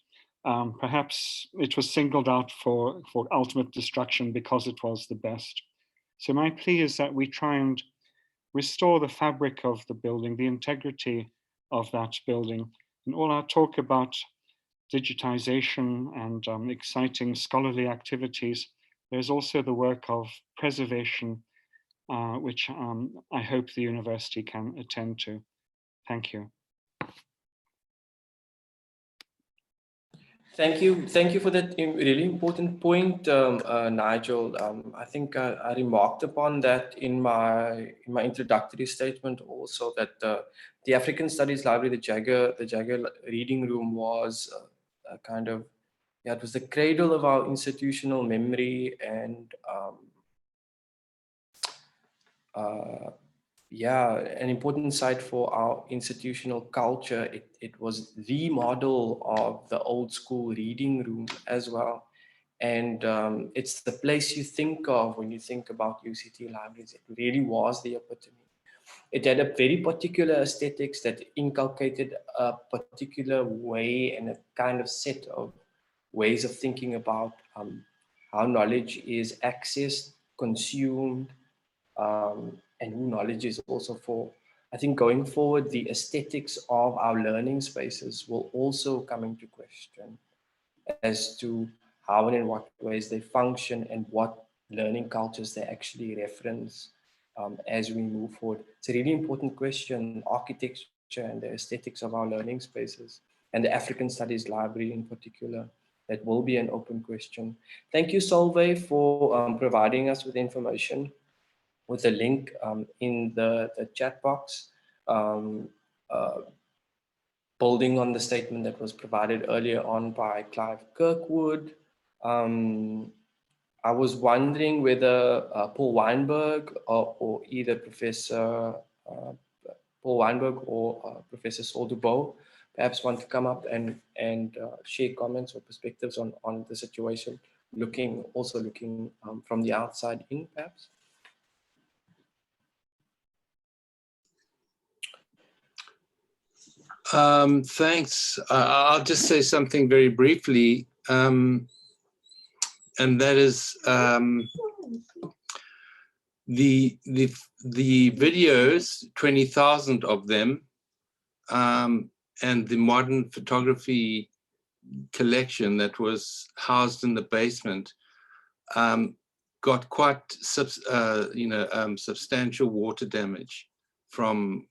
Perhaps it was singled out for ultimate destruction because it was the best. So my plea is that we try and restore the fabric of the building, the integrity of that building. And all our talk about digitization and exciting scholarly activities, there's also the work of preservation, which I hope the university can attend to. Thank you. Thank you for that really important point, Nigel. I think I remarked upon that in my introductory statement also, that the African Studies Library, the Jagger Reading Room, was a kind of, yeah, it was the cradle of our institutional memory, and yeah, an important site for our institutional culture. It was the model of the old school reading room as well. And it's the place you think of when you think about UCT libraries. It really was the epitome. It had a very particular aesthetics that inculcated a particular way and a kind of set of ways of thinking about how knowledge is accessed, consumed, and who knowledge is also for. I think going forward, the aesthetics of our learning spaces will also come into question as to how and in what ways they function and what learning cultures they actually reference as we move forward. It's a really important question, architecture and the aesthetics of our learning spaces, and the African Studies Library in particular. That will be an open question. Thank you, Solveig, for providing us with information, with a link in the chat box, building on the statement that was provided earlier on by Clive Kirkwood. I was wondering whether Paul Weinberg or either Professor Paul Weinberg or Professor Saul Dubois perhaps want to come up and share comments or perspectives on the situation, also looking from the outside in, perhaps. Thanks. I'll just say something very briefly, and that is the videos, 20,000 of them, and the modern photography collection that was housed in the basement got quite substantial water damage from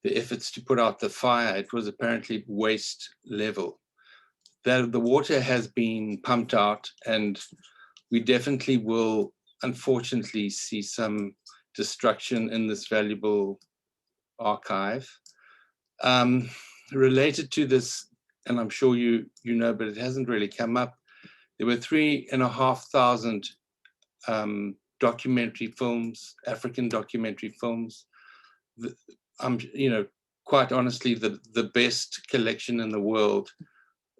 the efforts to put out the fire. It was apparently waste level. That the water has been pumped out, and we definitely will, unfortunately, see some destruction in this valuable archive. Related to this, and I'm sure you know, but it hasn't really come up, there were 3,500 documentary films, African documentary films. Quite honestly, the best collection in the world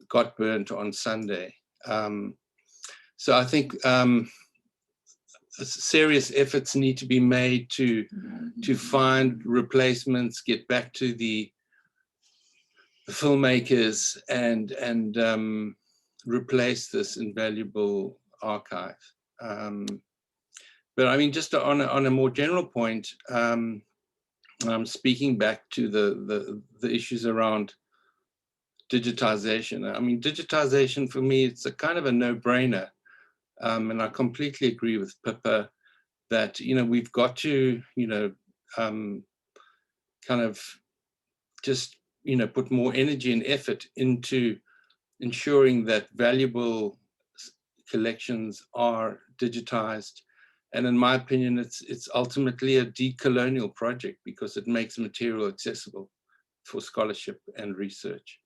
got burnt on Sunday. So I think serious efforts need to be made to find replacements, get back to the filmmakers and replace this invaluable archive. But I mean, just on a more general point, speaking back to the issues around digitization. I mean, digitization for me, it's a kind of a no-brainer. And I completely agree with Pippa that, we've got to, kind of just, put more energy and effort into ensuring that valuable collections are digitized. And in my opinion, it's ultimately a decolonial project because it makes material accessible for scholarship and research.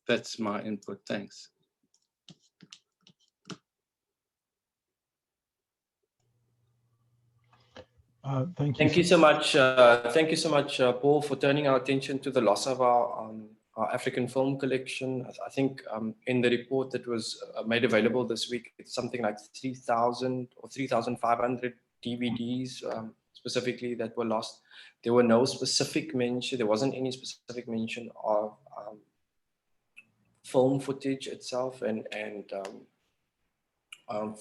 That's my input. Thanks. Thank you so much. Thank you so much, Paul, for turning our attention to the loss of our African film collection. I think in the report that was made available this week, it's something like 3,000 or 3,500 DVDs specifically that were lost. There were no specific mention. There wasn't any specific mention of film footage itself and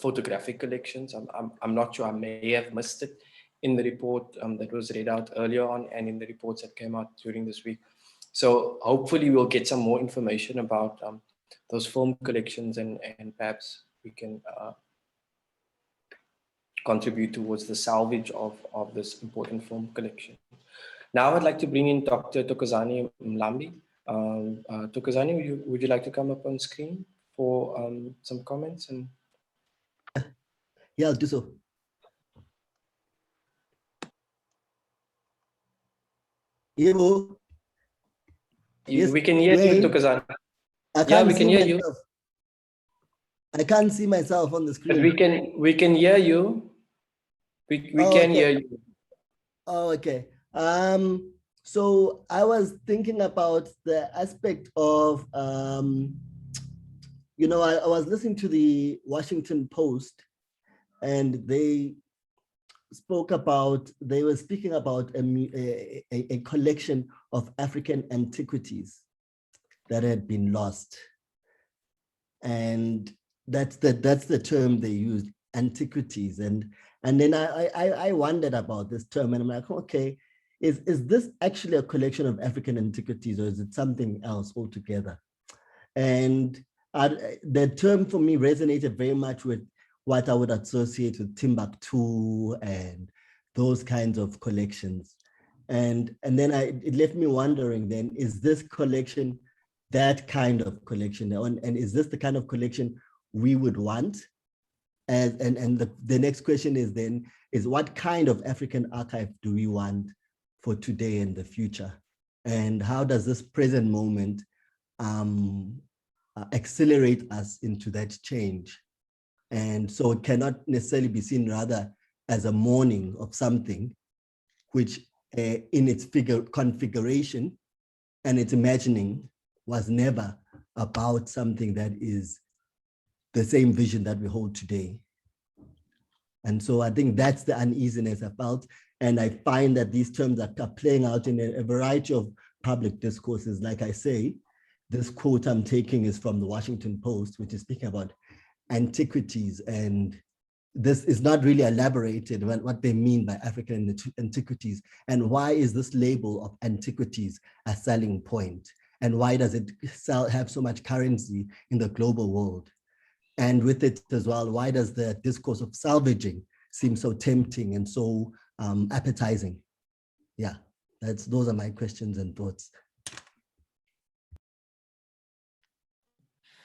photographic collections. I'm not sure. I may have missed it in the report that was read out earlier on and in the reports that came out during this week. So hopefully we'll get some more information about those film collections and perhaps we can contribute towards the salvage of this important film collection. Now I'd like to bring in Dr. Thokozani Mlambi. Thokozani, would you like to come up on screen for some comments? And yeah, I'll do so. Yebo. Yes, we can hear you, Thokozani. Yeah, we can hear you. I can't see myself on the screen. But we can hear you. We can hear you. Oh, okay. So I was thinking about the aspect of, you know, I was listening to the Washington Post, and they were speaking about a collection of African antiquities that had been lost. And that's the term they used, antiquities. And then I wondered about this term, and I'm like, okay, is this actually a collection of African antiquities, or is it something else altogether? And the term for me resonated very much with what I would associate with Timbuktu and those kinds of collections. And then it left me wondering then, is this collection that kind of collection? And is this the kind of collection we would want? And the next question is then, is what kind of African archive do we want for today and the future? And how does this present moment accelerate us into that change? And so it cannot necessarily be seen rather as a mourning of something which in its configuration and its imagining was never about something that is the same vision that we hold today. And so I think that's the uneasiness I felt. And I find that these terms are playing out in a variety of public discourses. Like I say, this quote I'm taking is from the Washington Post, which is speaking about antiquities. And this is not really elaborated about what they mean by African antiquities. And why is this label of antiquities a selling point? And why does it have so much currency in the global world? And with it as well, why does the discourse of salvaging seem so tempting and so appetizing? Yeah, those are my questions and thoughts.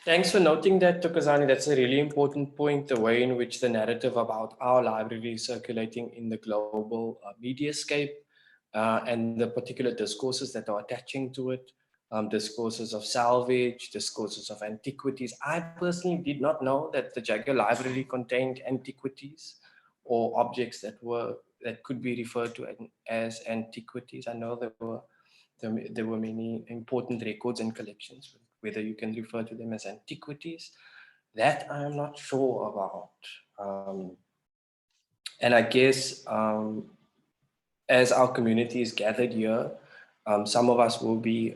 Thanks for noting that, Thokozani. That's a really important point, the way in which the narrative about our library is circulating in the global mediascape and the particular discourses that are attaching to it. Discourses of salvage, discourses of antiquities. I personally did not know that the Jagger Library contained antiquities or objects that could be referred to as antiquities. I know there were many important records and collections, but whether you can refer to them as antiquities, that I am not sure about. And I guess as our community is gathered here, some of us will be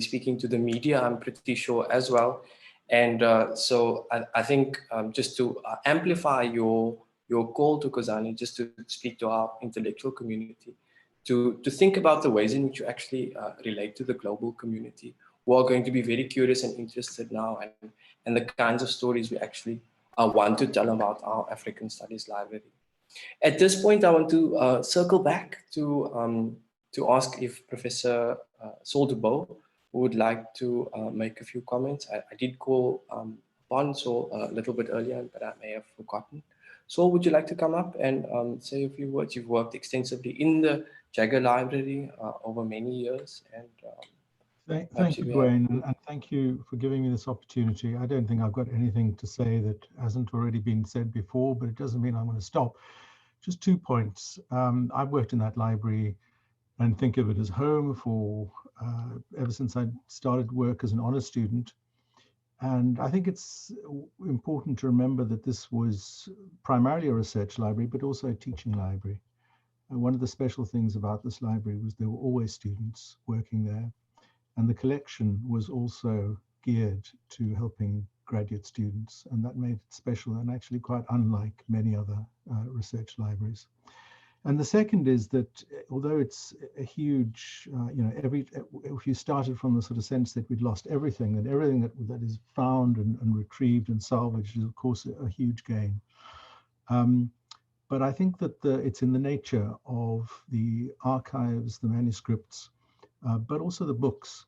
speaking to the media, I'm pretty sure as well. And so I think just to amplify your call to Thokozani, just to speak to our intellectual community, to think about the ways in which you actually relate to the global community, who are going to be very curious and interested now, and the kinds of stories we actually want to tell about our African Studies Library. At this point, I want to circle back to ask if Professor Saul Dubois would like to make a few comments. I did call upon Saul a little bit earlier, but I may have forgotten. Saul, would you like to come up and say a few words? You've worked extensively in the Jagger Library over many years. And thank you, Dwayne, and thank you for giving me this opportunity. I don't think I've got anything to say that hasn't already been said before, but it doesn't mean I'm going to stop. Just 2 points. I've worked in that library and think of it as home for ever since I started work as an honor student. And I think it's important to remember that this was primarily a research library, but also a teaching library. And one of the special things about this library was there were always students working there. And the collection was also geared to helping graduate students. And that made it special and actually quite unlike many other research libraries. And the second is that although it's a huge, if you started from the sort of sense that we'd lost everything, and everything that is found and retrieved and salvaged is of course a huge gain. But I think that it's in the nature of the archives, the manuscripts, but also the books,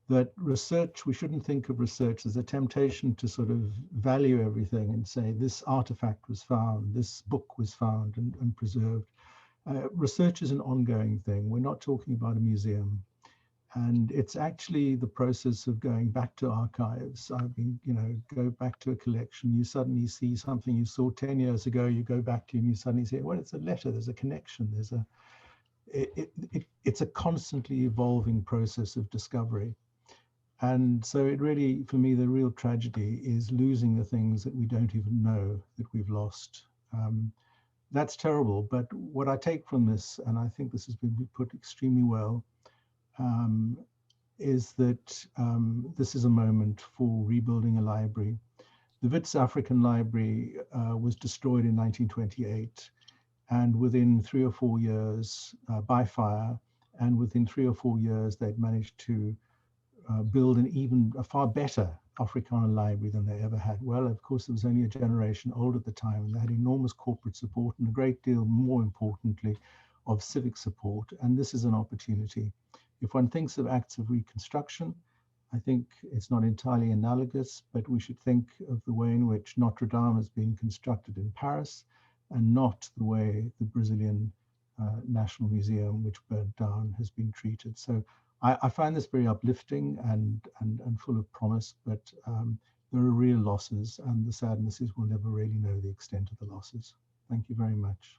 that research, we shouldn't think of research as a temptation to sort of value everything and say this artifact was found, this book was found and preserved. Research is an ongoing thing. We're not talking about a museum. And it's actually the process of going back to archives. I've been, go back to a collection, you suddenly see something you saw 10 years ago, you go back to and you suddenly say, well, it's a letter, there's a connection, there's it's a constantly evolving process of discovery. And so it really, for me, the real tragedy is losing the things that we don't even know that we've lost. That's terrible, but what I take from this, and I think this has been put extremely well, is that this is a moment for rebuilding a library. The Wits African Library was destroyed in 1928, and within 3 or 4 years by fire, and within 3 or 4 years, they'd managed to build a far better Afrikaner library than they ever had. Well, of course, it was only a generation old at the time, and they had enormous corporate support and a great deal, more importantly, of civic support. And this is an opportunity. If one thinks of acts of reconstruction, I think it's not entirely analogous, but we should think of the way in which Notre Dame has been constructed in Paris, and not the way the Brazilian National Museum, which burned down, has been treated. So I find this very uplifting and full of promise, but there are real losses, and the sadness is we'll never really know the extent of the losses. Thank you very much.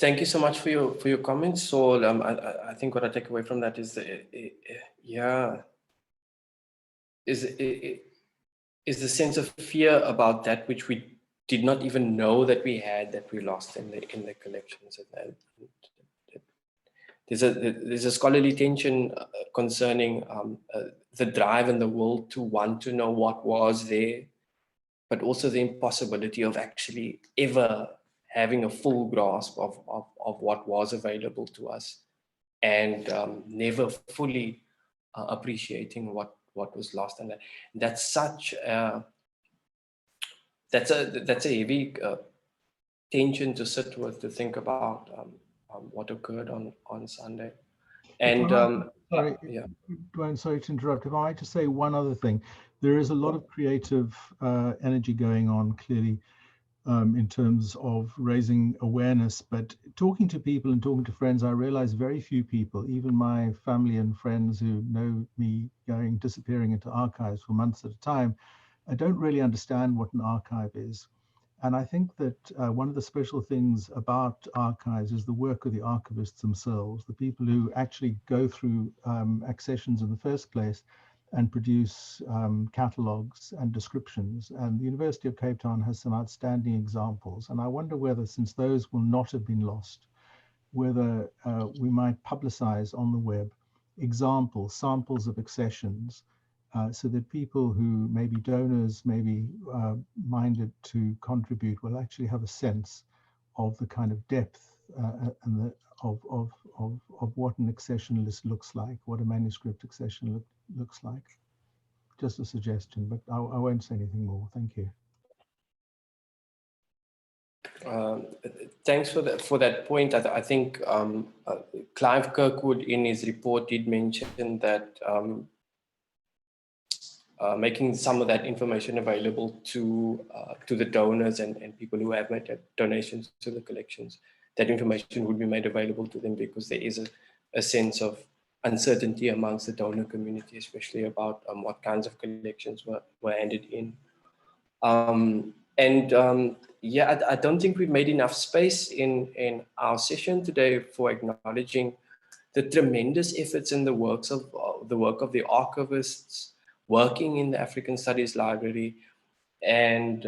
Thank you so much for your comments, Saul. I think what I take away from that is is the sense of fear about that which we did not even know that we had, that we lost in the collections. There's a scholarly tension concerning the drive in the world to want to know what was there, but also the impossibility of actually ever having a full grasp of what was available to us, and never fully appreciating what was lost. And that's such that's a heavy tension to sit with, to think about what occurred on Sunday. And sorry, yeah, Dwayne, sorry to interrupt. If I might just say one other thing, there is a lot of creative energy going on, clearly, in terms of raising awareness, but talking to people and talking to friends, I realize very few people, even my family and friends who know me disappearing into archives for months at a time, don't really understand what an archive is. And I think that one of the special things about archives is the work of the archivists themselves, the people who actually go through accessions in the first place and produce catalogues and descriptions. And the University of Cape Town has some outstanding examples. And I wonder whether, since those will not have been lost, whether we might publicize on the web examples, samples of accessions, so that people who may be donors, may be minded to contribute, will actually have a sense of the kind of depth and of what an accession list looks like, what a manuscript accession looks like. Just a suggestion, but I won't say anything more. Thank you. Thanks for that point. I think Clive Kirkwood in his report did mention that making some of that information available to the donors and people who have made donations to the collections, that information would be made available to them, because there is a sense of uncertainty amongst the donor community, especially about what kinds of collections were handed in. Yeah, I don't think we've made enough space in our session today for acknowledging the tremendous efforts and the work of the archivists working in the African Studies Library and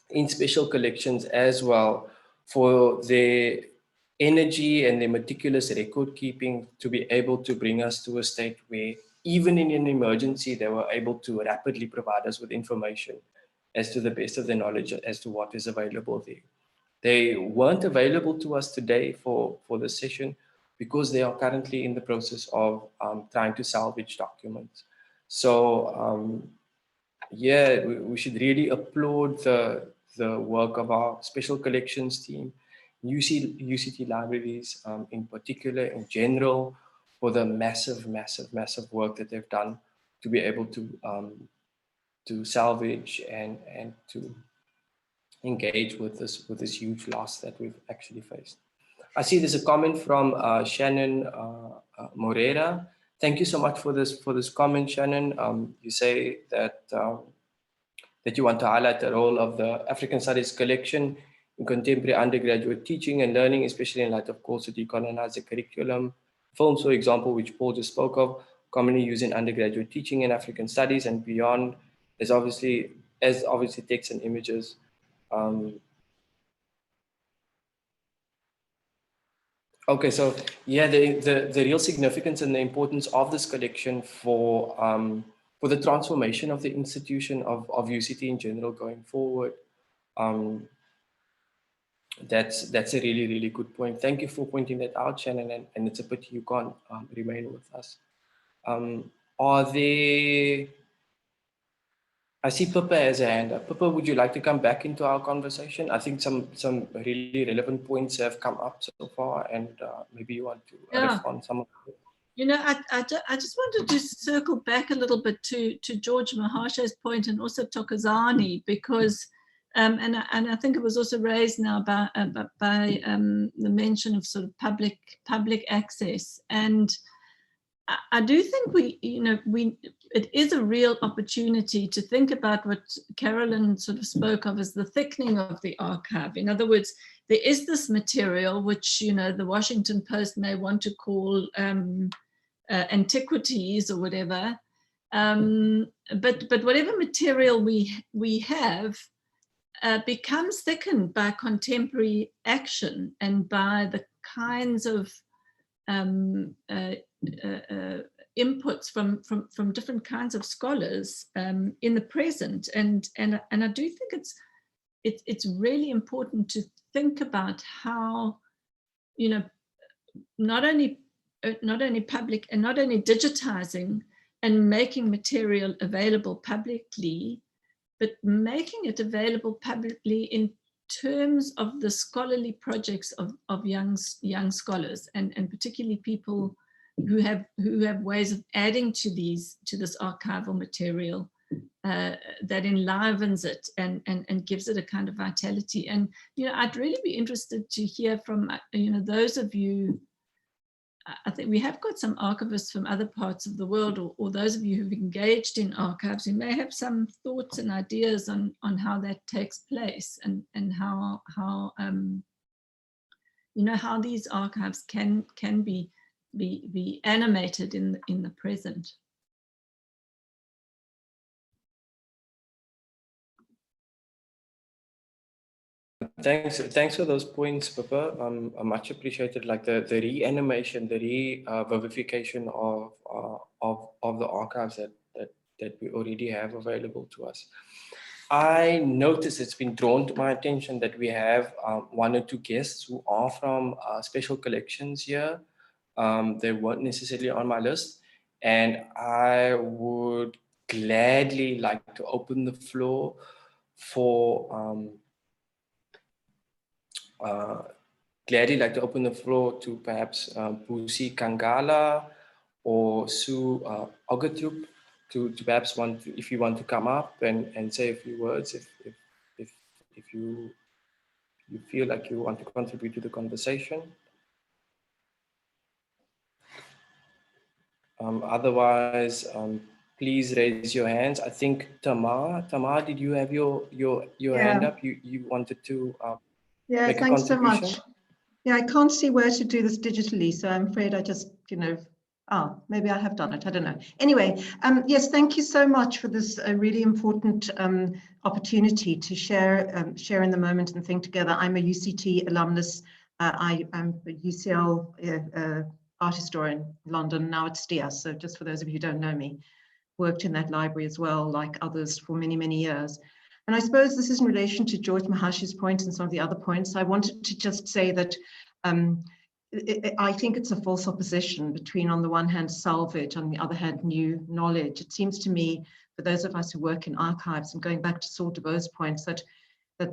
in special collections as well, for their energy and their meticulous record keeping to be able to bring us to a state where even in an emergency, they were able to rapidly provide us with information as to the best of their knowledge as to what is available there. They weren't available to us today for this session because they are currently in the process of trying to salvage documents. So yeah, we should really applaud the work of our special collections team, UCT libraries in particular, in general, for the massive work that they've done to be able to salvage and to engage with this huge loss that we've actually faced. I see there's a comment from Shannon Moreira. Thank you so much for this comment, Shannon. You say that that you want to highlight the role of the African Studies collection in contemporary undergraduate teaching and learning, especially in light of calls to decolonize the curriculum. Films, for example, which Paul just spoke of, commonly used in undergraduate teaching in African studies and beyond, as obviously text and images. Okay, so yeah, the real significance and the importance of this collection for the transformation of the institution of UCT in general going forward. That's a really good point. Thank you for pointing that out, Shannon, and it's a pity you can't remain with us. Are there... I see Pippa has a hand up. Pippa, would you like to come back into our conversation? I think some really relevant points have come up so far, and maybe you want to respond some of them. You know, I just wanted to circle back a little bit to George Mahashe's point and also Thokozani, because and I think it was also raised now by the mention of sort of public access. And I do think it is a real opportunity to think about what Carolyn sort of spoke of as the thickening of the archive. In other words, there is this material which, the Washington Post may want to call antiquities or whatever, but whatever material we have becomes thickened by contemporary action and by the kinds of inputs from different kinds of scholars in the present, and I do think it's really important to think about how, not only public and not only digitizing and making material available publicly, but making it available publicly in terms of the scholarly projects of young scholars, and particularly people who have ways of adding to this archival material that enlivens it and gives it a kind of vitality. And I'd really be interested to hear from those of you. I think we have got some archivists from other parts of the world, or those of you who've engaged in archives, who may have some thoughts and ideas on how that takes place, and how how these archives can be animated in the present. Thanks for those points, Pippa. Much appreciated. Like the reanimation, the revivification of the archives that we already have available to us. I noticed it's been drawn to my attention that we have one or two guests who are from special collections here. They weren't necessarily on my list, and I would gladly like to open the floor for to perhaps Pusi Kangala or Sue Ogatrup to perhaps if you want to come up and say a few words, if you feel like you want to contribute to the conversation. Otherwise, please raise your hands. I think Tamar, did you have your hand up? You wanted to Yeah, make a thanks so contribution? much. Yeah, I can't see where to do this digitally, so I'm afraid I just, maybe I have done it, I don't know. Anyway, yes, thank you so much for this really important opportunity to share in the moment and think together. I'm a UCT alumnus. I'm a UCL art historian in London, now at STIA, so just for those of you who don't know me, worked in that library as well, like others, for many, many years. And I suppose this is in relation to George Mahashi's point and some of the other points. I wanted to just say that I think it's a false opposition between, on the one hand, salvage, on the other hand, new knowledge. It seems to me, for those of us who work in archives, and going back to Saul DeBeau's points, that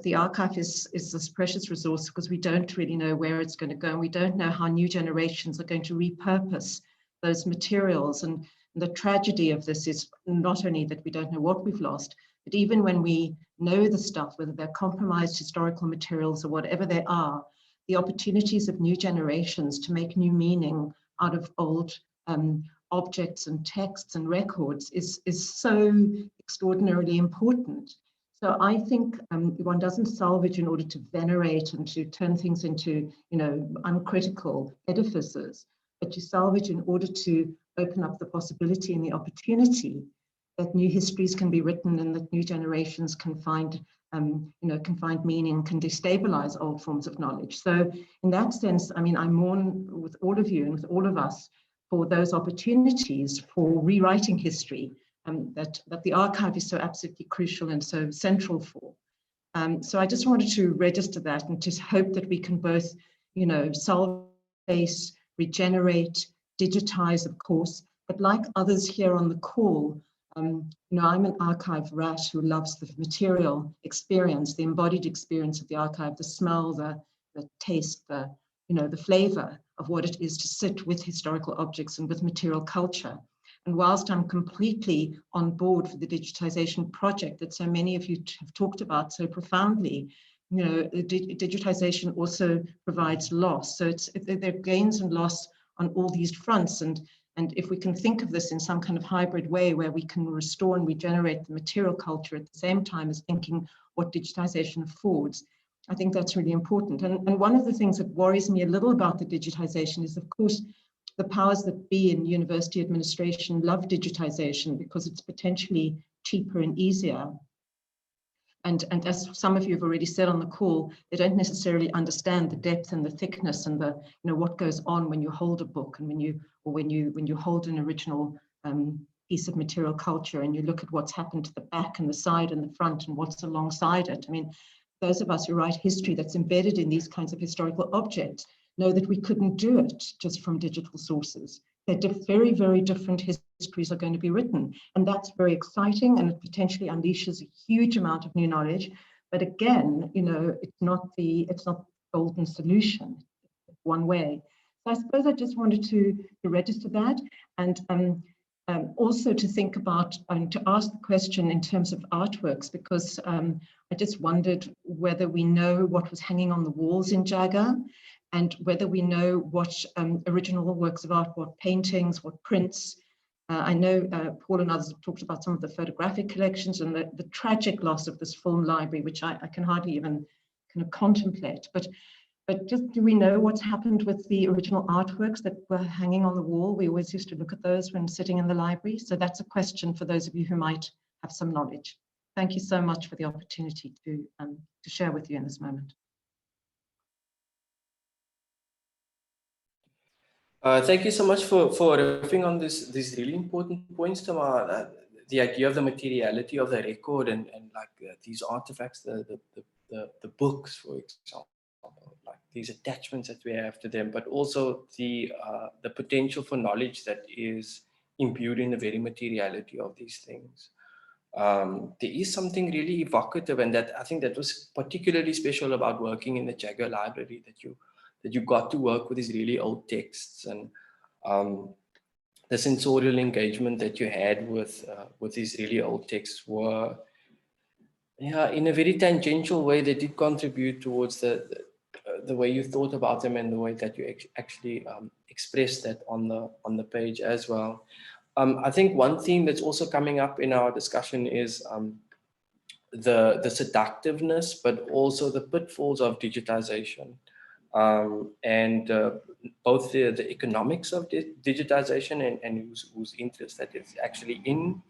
the archive is this precious resource because we don't really know where it's going to go, and we don't know how new generations are going to repurpose those materials. And the tragedy of this is not only that we don't know what we've lost, but even when we know the stuff, whether they're compromised historical materials or whatever they are, the opportunities of new generations to make new meaning out of old objects and texts and records is so extraordinarily important. So I think one doesn't salvage in order to venerate and to turn things into, uncritical edifices, but you salvage in order to open up the possibility and the opportunity that new histories can be written and that new generations can find, can find meaning, can destabilize old forms of knowledge. So in that sense, I mourn with all of you and with all of us for those opportunities for rewriting history that the archive is so absolutely crucial and so central for. So I just wanted to register that and just hope that we can both, solve space, regenerate, digitize, of course, but like others here on the call, I'm an archive rat who loves the material experience, the embodied experience of the archive, the smell, the taste, the flavor of what it is to sit with historical objects and with material culture. And whilst I'm completely on board for the digitization project that so many of you have talked about so profoundly, digitization also provides loss. So there are gains and loss on all these fronts. And if we can think of this in some kind of hybrid way where we can restore and regenerate the material culture at the same time as thinking what digitization affords, I think that's really important. And one of the things that worries me a little about the digitization is, of course, the powers that be in university administration love digitization because it's potentially cheaper and easier. And as some of you have already said on the call, they don't necessarily understand the depth and the thickness and the what goes on when you hold a book and when you hold an original piece of material culture and you look at what's happened to the back and the side and the front and what's alongside it. Those of us who write history that's embedded in these kinds of historical objects know that we couldn't do it just from digital sources. They're very, very different histories are going to be written. And that's very exciting and it potentially unleashes a huge amount of new knowledge. But again, it's not the golden solution, it's one way. So I suppose I just wanted to register that and also to think about and to ask the question in terms of artworks, because I just wondered whether we know what was hanging on the walls in Jaga, and whether we know what original works of art, what paintings, what prints. I know Paul and others have talked about some of the photographic collections and the tragic loss of this film library, which I can hardly even kind of contemplate. But just, do we know what's happened with the original artworks that were hanging on the wall? We always used to look at those when sitting in the library. So that's a question for those of you who might have some knowledge. Thank you so much for the opportunity to share with you in this moment. Thank you so much for riffing on these really important points, Tamar. The idea of the materiality of the record and like these artifacts, the books, for example, like these attachments that we have to them, but also the potential for knowledge that is imbued in the very materiality of these things. There is something really evocative, and that I think that was particularly special about working in the Jagger library, that you got to work with these really old texts and the sensorial engagement that you had with these really old texts were, in a very tangential way, they did contribute towards the way you thought about them and the way that you actually expressed that on the page as well. I think one theme that's also coming up in our discussion is the seductiveness, but also the pitfalls of digitization, and both the economics of digitization and whose interest that is actually in,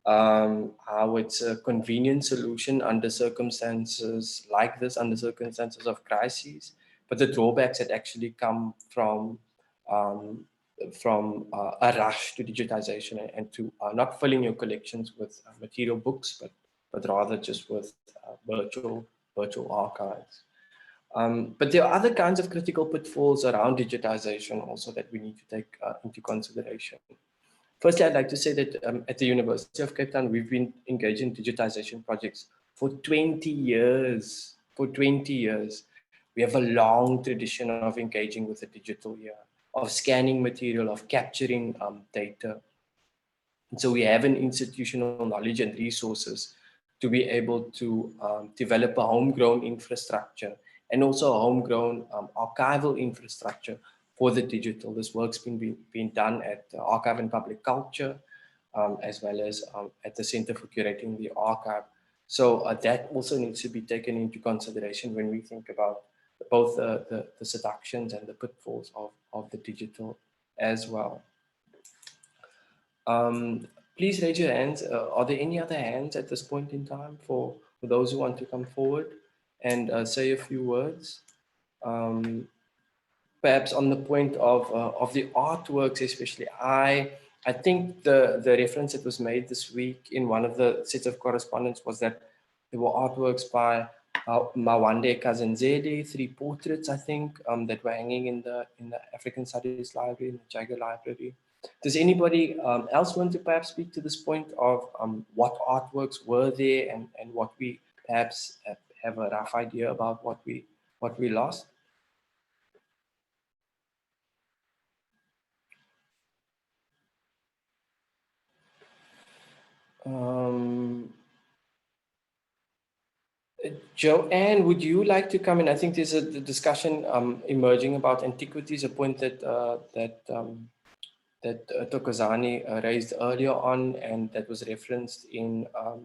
how it's a convenient solution under circumstances like this, under circumstances of crises, but the drawbacks that actually come from a rush to digitization and to not filling your collections with material books, but rather just with virtual archives. But there are other kinds of critical pitfalls around digitization also that we need to take into consideration. Firstly, I'd like to say that at the University of Cape Town, we've been engaged in digitization projects for 20 years. For 20 years, we have a long tradition of engaging with the digital year, of scanning material, of capturing data. And so we have an institutional knowledge and resources to be able to develop a homegrown infrastructure and also a homegrown archival infrastructure for the digital. This work's been done at Archive and Public Culture, as well as at the Center for Curating the Archive. So that also needs to be taken into consideration when we think about both the seductions and the pitfalls of the digital as well. Please raise your hands. Are there any other hands at this point in time for those who want to come forward and say a few words? Perhaps on the point of the artworks, especially, I think the reference that was made this week in one of the sets of correspondence was that there were artworks by Mawande Kazenzele, 3 portraits, I think, that were hanging in the African Studies Library, in the Jagger Library. Does anybody else want to perhaps speak to this point of what artworks were there and what we perhaps have a rough idea about what we lost? Joanne, would you like to come in? I think there's a discussion emerging about antiquities, a point that Tokozani raised earlier on, and that was referenced in I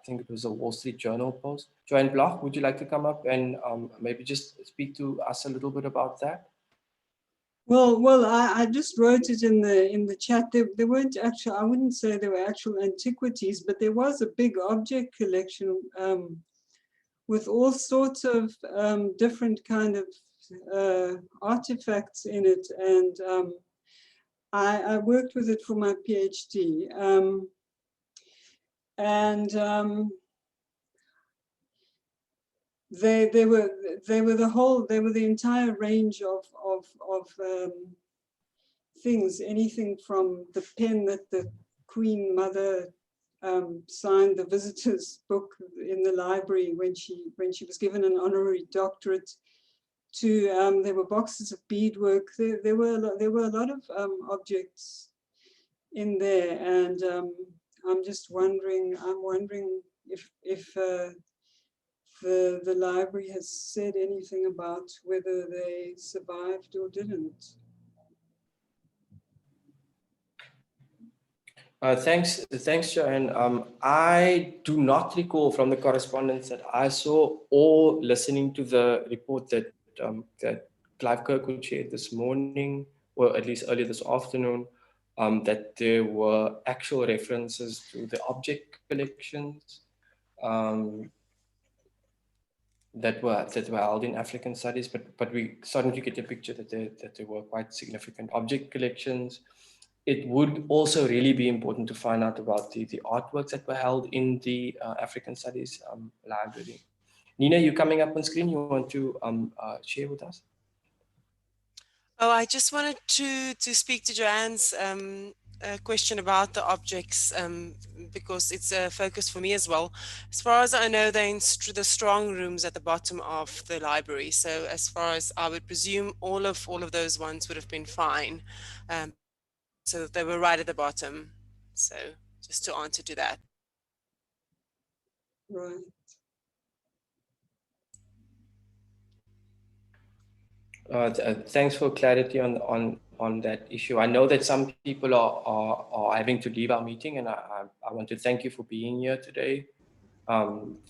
think it was a Wall Street Journal post. Joanne Bloch, would you like to come up and maybe just speak to us a little bit about that? Well, I just wrote it in the chat. There weren't actual, I wouldn't say there were actual antiquities, but there was a big object collection with all sorts of different kind of artifacts in it. And I worked with it for my PhD. They were the entire range of things, anything from the pen that the Queen Mother signed the visitors book in the library when she was given an honorary doctorate, to there were boxes of beadwork. There were a lot of objects in there, and I'm wondering if the library has said anything about whether they survived or didn't. Thanks, Joanne. I do not recall from the correspondence that I saw or listening to the report that Clive Kirkwood shared this morning, or at least earlier this afternoon, that there were actual references to the object collections that were held in African studies, but we starting to get a picture that there were quite significant object collections. It would also really be important to find out about the artworks that were held in the African Studies Library. Nina, you coming up on screen? You want to share with us? Oh, I just wanted to speak to Joanne's question about the objects because it's a focus for me as well. As far as I know, they're in the strong rooms at the bottom of the library. So as far as I would presume, all of those ones would have been fine. So they were right at the bottom. So just to answer to that. Right. Thanks for clarity on that issue. I know that some people are having to leave our meeting, and I want to thank you for being here today,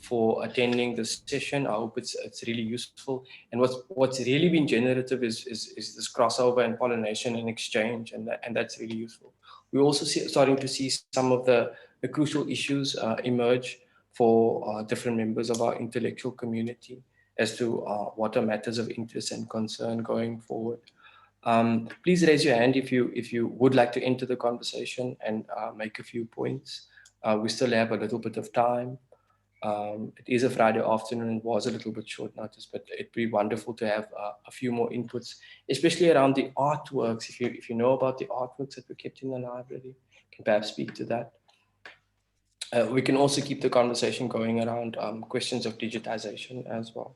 for attending this session. I hope it's really useful. And what's really been generative is this crossover and pollination and exchange, and that's really useful. We're also starting to see some of the crucial issues emerge for different members of our intellectual community as to what are matters of interest and concern going forward. Please raise your hand if you would like to enter the conversation and make a few points. We still have a little bit of time. It is a Friday afternoon. It was a little bit short notice, but it'd be wonderful to have a few more inputs, especially around the artworks. If you know about the artworks that were kept in the library, can perhaps speak to that. We can also keep the conversation going around questions of digitization as well.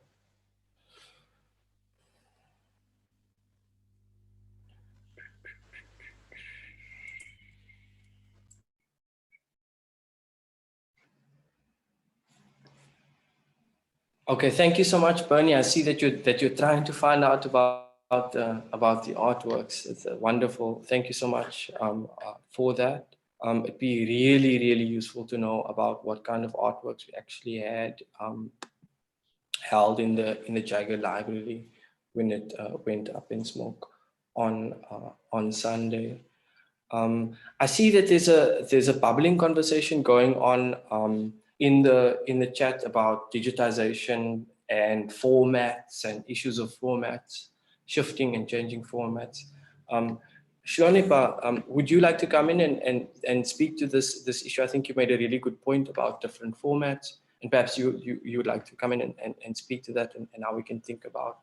Okay, thank you so much, Bernie. I see that you're trying to find out about the artworks. It's wonderful. Thank you so much for that. It'd be really, really useful to know about what kind of artworks we actually had held in the Jagger Library when it went up in smoke on Sunday. I see that there's a bubbling conversation going on in the chat about digitization and formats and issues of formats, shifting and changing formats. Shlonipa, would you like to come in and speak to this issue? I think you made a really good point about different formats, and perhaps you would like to come in and speak to that and how we can think about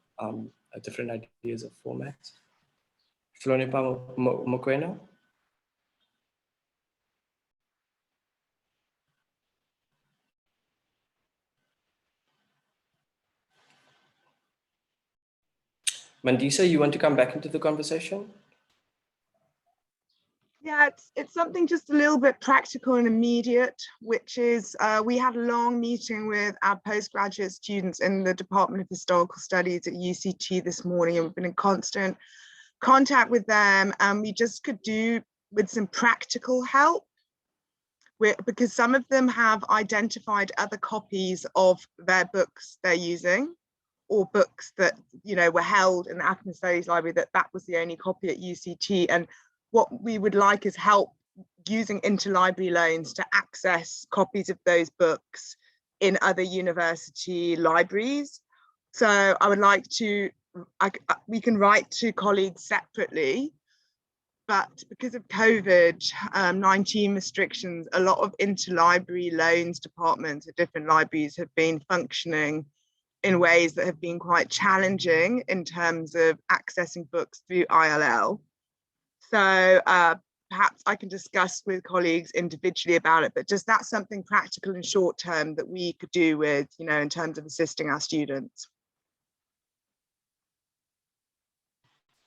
different ideas of formats. Shlonipa Mokoena? Mandisa, you want to come back into the conversation? Yeah, it's something just a little bit practical and immediate, which is we had a long meeting with our postgraduate students in the Department of Historical Studies at UCT this morning, and we've been in constant contact with them, and we just could do with some practical help because some of them have identified other copies of their books they're using, or books that were held in the African Studies Library that was the only copy at UCT. And what we would like is help using interlibrary loans to access copies of those books in other university libraries. So I would like to, we can write to colleagues separately, but because of COVID-19 restrictions, a lot of interlibrary loans departments at different libraries have been functioning in ways that have been quite challenging in terms of accessing books through ILL. So perhaps I can discuss with colleagues individually about it, but just that's something practical and short term that we could do with, in terms of assisting our students.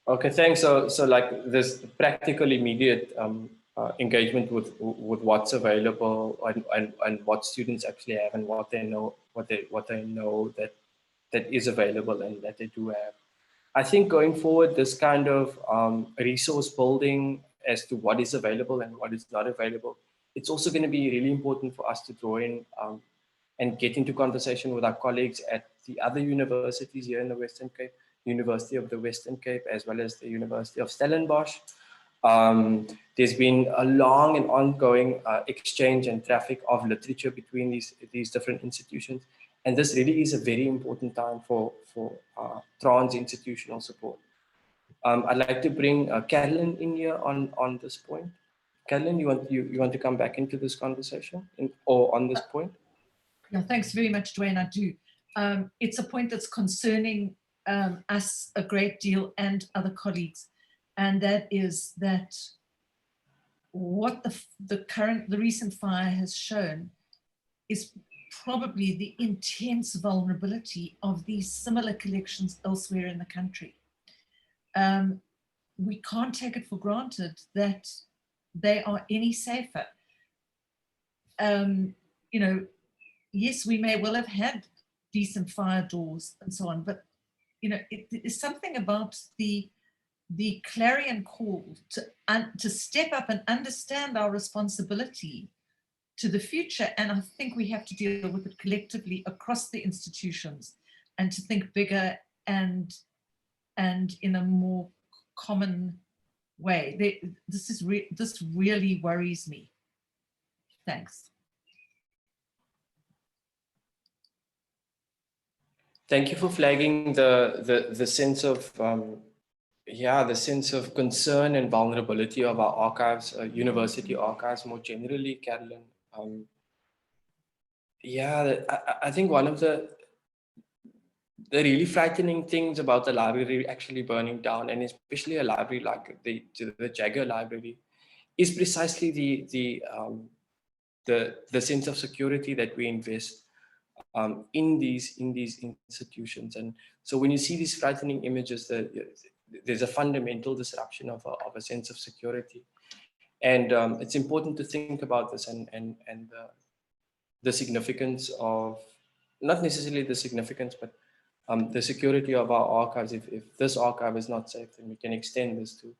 Okay, thanks. So like this practical, immediate engagement with what's available and what students actually have and what they know that is available and that they do have. I think going forward, this kind of resource building as to what is available and what is not available, it's also going to be really important for us to draw in and get into conversation with our colleagues at the other universities here in the Western Cape, University of the Western Cape, as well as the University of Stellenbosch. There's been a long and ongoing exchange and traffic of literature between these different institutions. And this really is a very important time for trans-institutional support. I'd like to bring Carolyn in here on this point. Carolyn, you want to come back into this conversation or on this point? Yeah, thanks very much, Dwayne. I do. It's a point that's concerning us a great deal and other colleagues, and that is that what the recent fire has shown is probably the intense vulnerability of these similar collections elsewhere in the country. We can't take it for granted that they are any safer. Yes, we may well have had decent fire doors and so on, but you know, it is something about the clarion call to step up and understand our responsibility to the future. And I think we have to deal with it collectively across the institutions and to think bigger and in a more common way. This really worries me. Thanks. Thank you for flagging the sense of the sense of concern and vulnerability of our archives, university archives more generally, Carolyn. I think one of the really frightening things about the library actually burning down, and especially a library like the Jagger Library, is precisely the sense of security that we invest in these institutions. And so when you see these frightening images, there's a fundamental disruption of a sense of security. And it's important to think about this and the significance of, not necessarily the significance, but the security of our archives. If this archive is not safe, then we can extend this to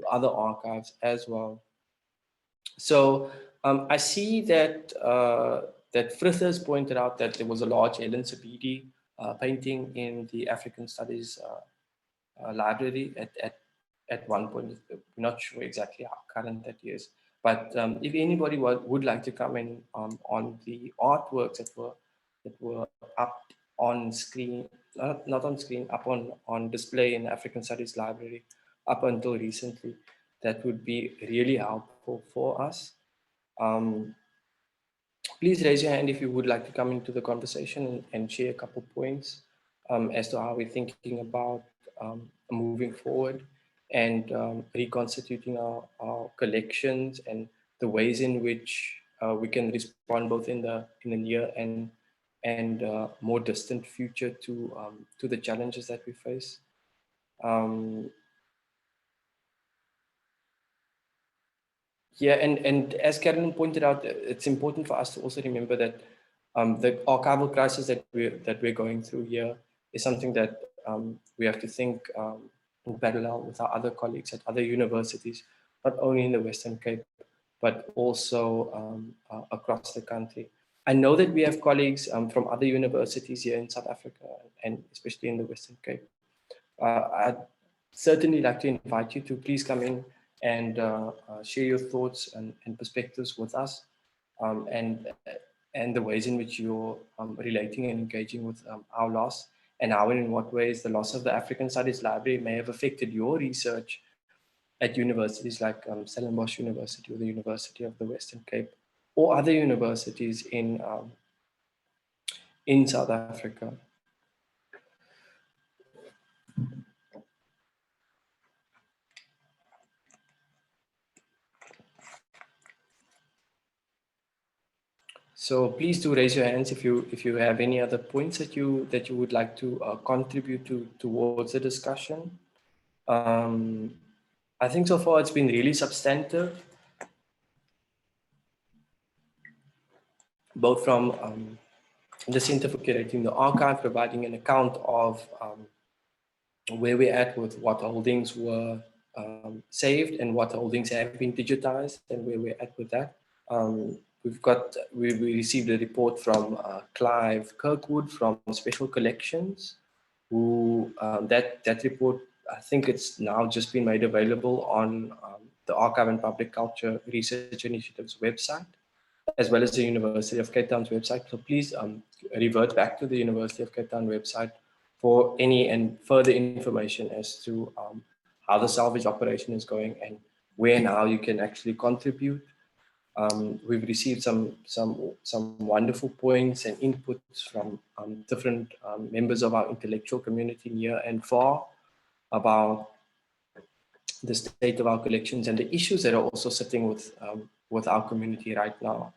other archives as well. So I see that that Frith has pointed out that there was a large Helen Sabidi painting in the African Studies library at one point. I'm not sure exactly how current that is, but if anybody would like to come in on the artworks that were up on screen, not on screen, up on display in the African Studies library up until recently, that would be really helpful for us. Please raise your hand if you would like to come into the conversation and share a couple points as to how we're thinking about moving forward and reconstituting our collections and the ways in which we can respond both in the near and more distant future to the challenges that we face. Yeah, and as Carolyn pointed out, it's important for us to also remember that the archival crisis that we're going through here is something that we have to think in parallel with our other colleagues at other universities, not only in the Western Cape, but also across the country. I know that we have colleagues from other universities here in South Africa, and especially in the Western Cape. I'd certainly like to invite you to please come in and share your thoughts and perspectives with us, and the ways in which you're relating and engaging with our loss, and how and in what ways the loss of the African Studies Library may have affected your research at universities like Stellenbosch University or the University of the Western Cape, or other universities in South Africa. So please do raise your hands if you have any other points that you would like to contribute towards the discussion. I think so far it's been really substantive, both from the Center for Curating the Archive, providing an account of where we're at with what holdings were saved and what holdings have been digitized, and where we're at with that. We received a report from Clive Kirkwood from Special Collections, who that report, I think it's now just been made available on the Archive and Public Culture Research Initiative's website, as well as the University of Cape Town's website. So please revert back to the University of Cape Town website for any and further information as to how the salvage operation is going and where and how you can actually contribute. We've received some wonderful points and inputs from different members of our intellectual community near and far about the state of our collections and the issues that are also sitting with our community right now.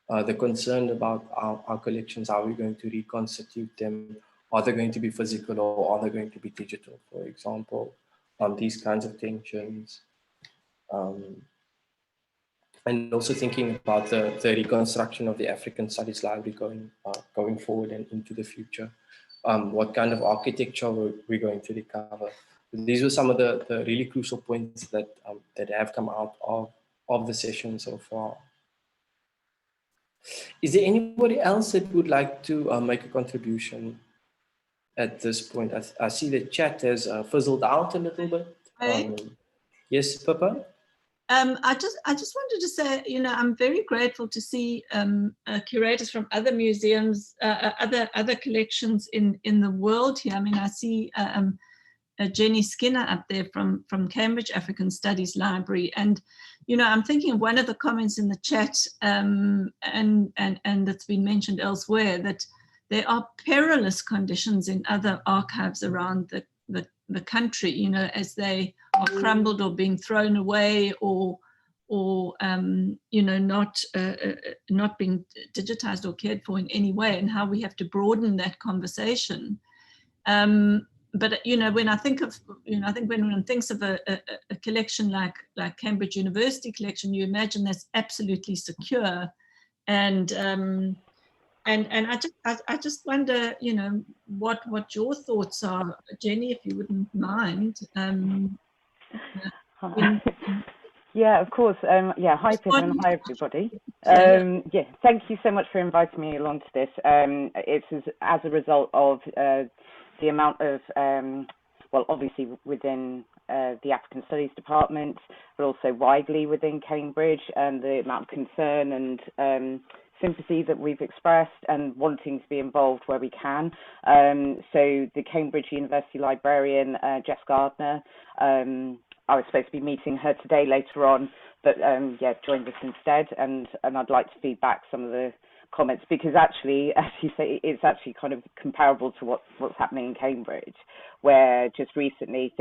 The concern about our collections, how we're going to reconstitute them, are they going to be physical or are they going to be digital, for example, these kinds of tensions. And also thinking about the reconstruction of the African Studies Library going forward and into the future. what kind of architecture we're going to recover. These were some of the really crucial points that that have come out of the session so far. Is there anybody else that would like to make a contribution at this point? I see the chat has fizzled out a little bit. Yes, Pippa? I just wanted to say, you know, I'm very grateful to see curators from other museums, other collections in the world here. I mean, I see Jenny Skinner up there from Cambridge African Studies Library, and you know, I'm thinking of one of the comments in the chat, and that's been mentioned elsewhere, that there are perilous conditions in other archives around the country, you know, as they are crumbled or being thrown away, or you know, not being digitized or cared for in any way, and how we have to broaden that conversation. But you know, when I think of, you know, I think when one thinks of a collection like Cambridge University collection, you imagine that's absolutely secure, and I just wonder, you know, what your thoughts are, Jenny, if you wouldn't mind. Yeah, of course. Yeah, hi Pippa and hi everybody. Yeah, thank you so much for inviting me along to this. It's as a result of the amount of, well, obviously within the African Studies Department, but also widely within Cambridge, and the amount of concern and sympathy that we've expressed and wanting to be involved where we can. So the Cambridge University librarian, Jess Gardner, I was supposed to be meeting her today later on, but yeah, joined us instead, and I'd like to feed back some of the comments, because actually, as you say, it's actually kind of comparable to what's happening in Cambridge, where just recently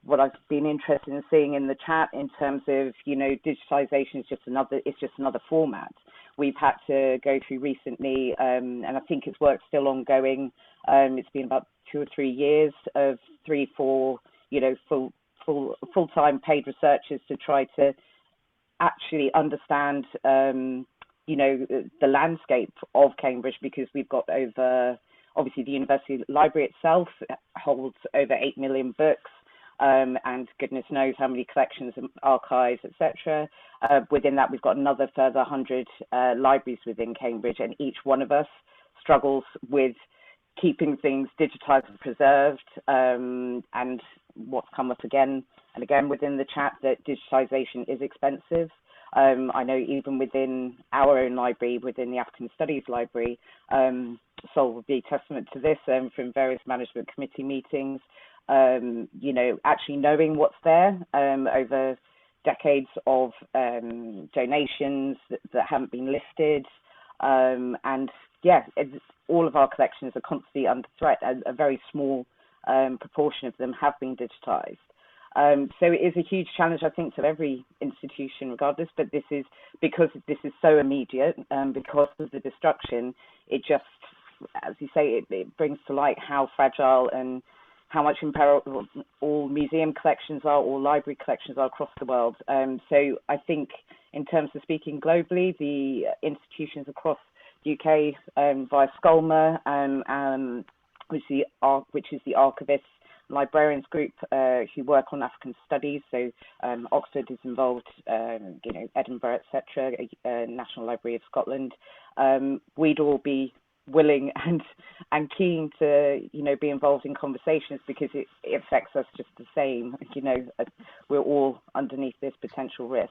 what I've been interested in seeing in the chat in terms of, you know, digitization is just another format. We've had to go through recently, and I think it's work still ongoing. It's been about 2 or 3 years of 3-4, you know, full-time paid researchers to try to actually understand, you know, the landscape of Cambridge, because we've got over, obviously the university library itself holds over 8 million books, and goodness knows how many collections and archives, etc. Within that, we've got another further 100 libraries within Cambridge, and each one of us struggles with keeping things digitized and preserved, and what's come up again and again within the chat, that digitization is expensive. I know even within our own library, within the African Studies Library, Sol will be testament to this, from various management committee meetings, you know, actually knowing what's there over decades of donations that haven't been listed, and yeah, all of our collections are constantly under threat. A very small proportion of them have been digitized. So it is a huge challenge, I think, to every institution regardless, but this is, because this is so immediate, because of the destruction, it just, as you say, it brings to light how fragile and how much in peril all museum collections are, all library collections are across the world. So I think in terms of speaking globally, the institutions across UK via SCOLMA, which is the archivists librarians group who work on African studies. So Oxford is involved, you know, Edinburgh, etc., National Library of Scotland. We'd all be willing and keen to, you know, be involved in conversations, because it affects us just the same. You know, we're all underneath this potential risk.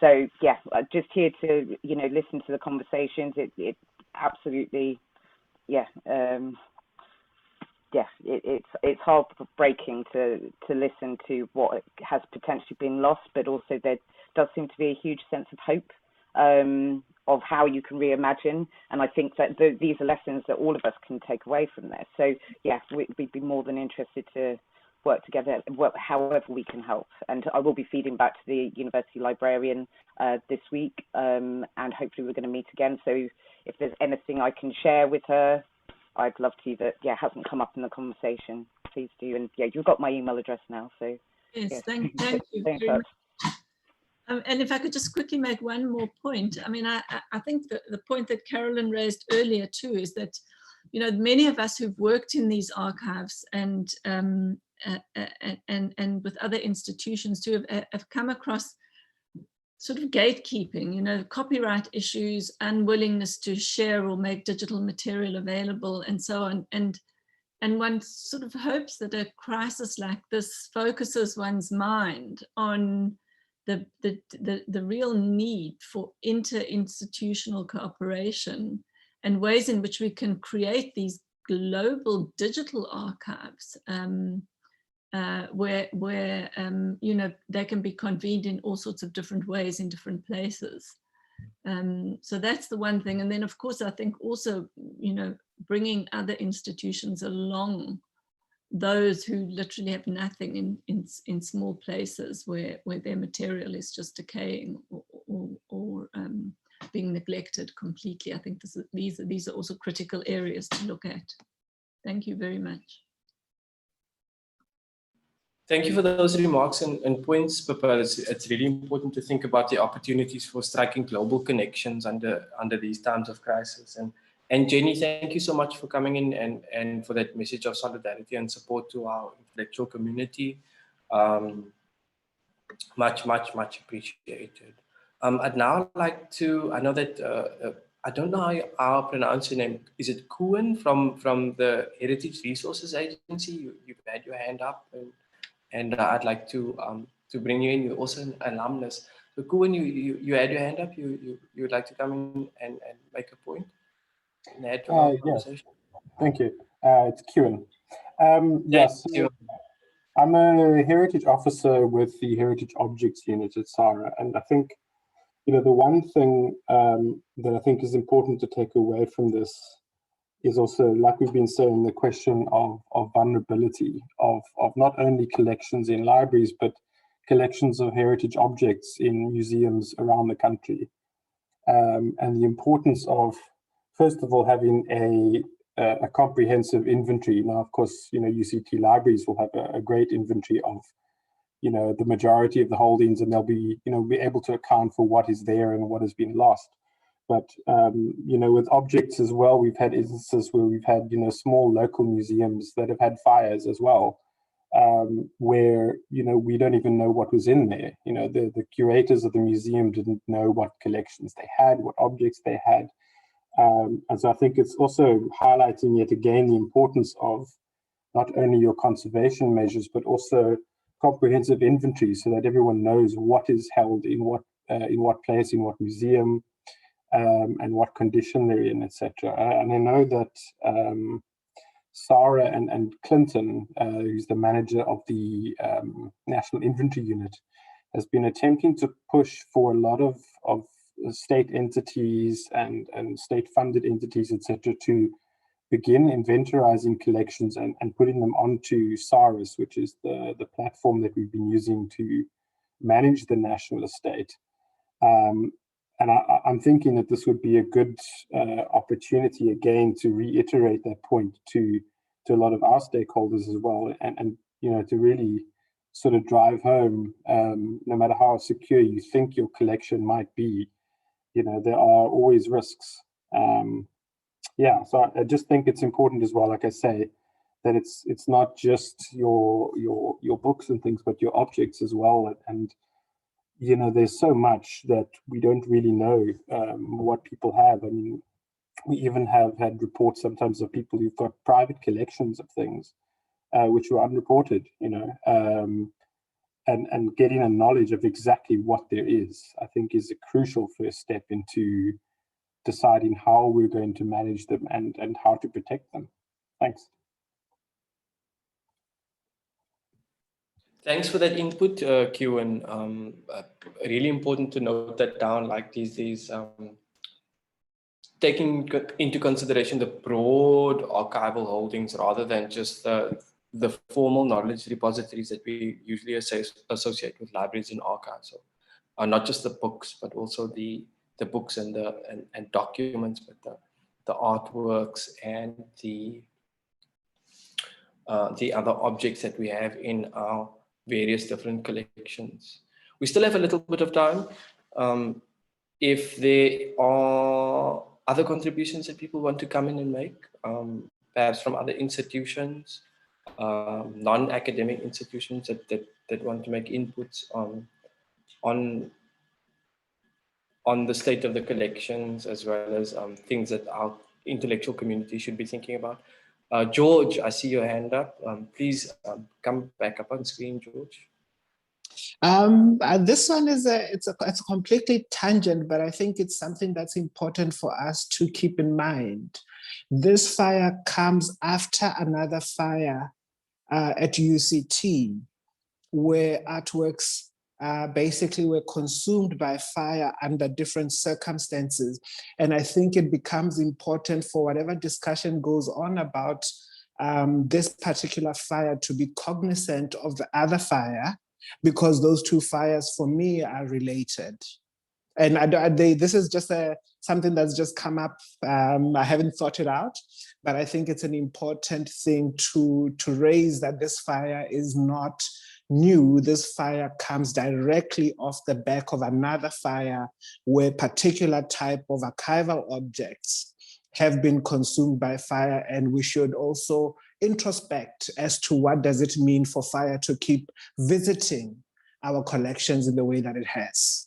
So yeah, just here to, you know, listen to the conversations. It absolutely, yeah. Yes, it's heartbreaking to listen to what has potentially been lost, but also there does seem to be a huge sense of hope of how you can reimagine. And I think that these are lessons that all of us can take away from this. So yes, we'd be more than interested to work together, however we can help. And I will be feeding back to the university librarian this week, and hopefully we're going to meet again. So if there's anything I can share with her, I'd love to, that hasn't come up in the conversation, please do. And yeah, you've got my email address now, so yes, yeah. thank you very much. And if I could just quickly make one more point, I mean, I think the point that Carolyn raised earlier too is that you know, many of us who've worked in these archives and with other institutions too have come across sort of gatekeeping, you know, copyright issues, unwillingness to share or make digital material available, and so on. And one sort of hopes that a crisis like this focuses one's mind on the real need for inter-institutional cooperation and ways in which we can create these global digital archives where you know, they can be convened in all sorts of different ways in different places. So that's the one thing. And then of course, I think also, you know, bringing other institutions along, those who literally have nothing in small places where their material is just decaying or being neglected completely. I think these are also critical areas to look at. Thank you very much. Thank you for those remarks and points, Pippa. It's really important to think about the opportunities for striking global connections under these times of crisis. And Jenny, thank you so much for coming in and for that message of solidarity and support to our intellectual community. Much appreciated. I'd now like to, I know that, I don't know how I pronounce your name. Is it Koen from the Heritage Resources Agency? You've had your hand up, and I'd like to bring you in. You're also an alumnus. So Koen, you had your hand up. You would like to come in and make a point and add to our conversation? Thank you. It's Kieran. Yes, I'm a heritage officer with the Heritage Objects Unit at SARA, and I think, you know, the one thing that I think is important to take away from this is also, like we've been saying, the question of vulnerability of not only collections in libraries, but collections of heritage objects in museums around the country. And the importance of, first of all, having a comprehensive inventory. Now, of course, you know, UCT libraries will have a great inventory of, you know, the majority of the holdings, and they'll be, you know, be able to account for what is there and what has been lost. But, you know, with objects as well, we've had instances where we've had, you know, small local museums that have had fires as well, where, you know, we don't even know what was in there. You know, the curators of the museum didn't know what collections they had, what objects they had. And so I think it's also highlighting yet again the importance of not only your conservation measures, but also comprehensive inventory so that everyone knows what is held in what place, in what museum, and what condition they're in, etc. And I know that Sarah and Clinton, who's the manager of the National Inventory Unit, has been attempting to push for a lot of state entities and state-funded entities, etc., to begin inventorizing collections and putting them onto SARAS, which is the platform that we've been using to manage the national estate. And I'm thinking that this would be a good opportunity again to reiterate that point to a lot of our stakeholders as well, and you know, to really sort of drive home, no matter how secure you think your collection might be, you know, there are always risks. Yeah, so I just think it's important as well, like I say, that it's not just your books and things, but your objects as well. And you know, there's so much that we don't really know what people have. I mean, we even have had reports sometimes of people who've got private collections of things which were unreported, you know, and getting a knowledge of exactly what there is, I think, is a crucial first step into deciding how we're going to manage them and how to protect them. Thanks. Thanks for that input, Kieran. Really important to note that down, like these taking into consideration the broad archival holdings rather than just the formal knowledge repositories that we usually associate with libraries and archives. So, not just the books, but also the books and documents, but the artworks and the other objects that we have in our various different collections. We still have a little bit of time. If there are other contributions that people want to come in and make, perhaps from other institutions, non-academic institutions that want to make inputs on the state of the collections, as well as things that our intellectual community should be thinking about. George, I see your hand up. Please come back up on screen, George. This one is it's a completely tangent, but I think it's something that's important for us to keep in mind. This fire comes after another fire at UCT, where artworks basically were consumed by fire under different circumstances. And I think it becomes important for whatever discussion goes on about this particular fire to be cognizant of the other fire, because those two fires for me are related. And this is just something that's just come up. I haven't thought it out, but I think it's an important thing to raise, that this fire is not new. This fire comes directly off the back of another fire where particular type of archival objects have been consumed by fire, and we should also introspect as to what does it mean for fire to keep visiting our collections in the way that it has.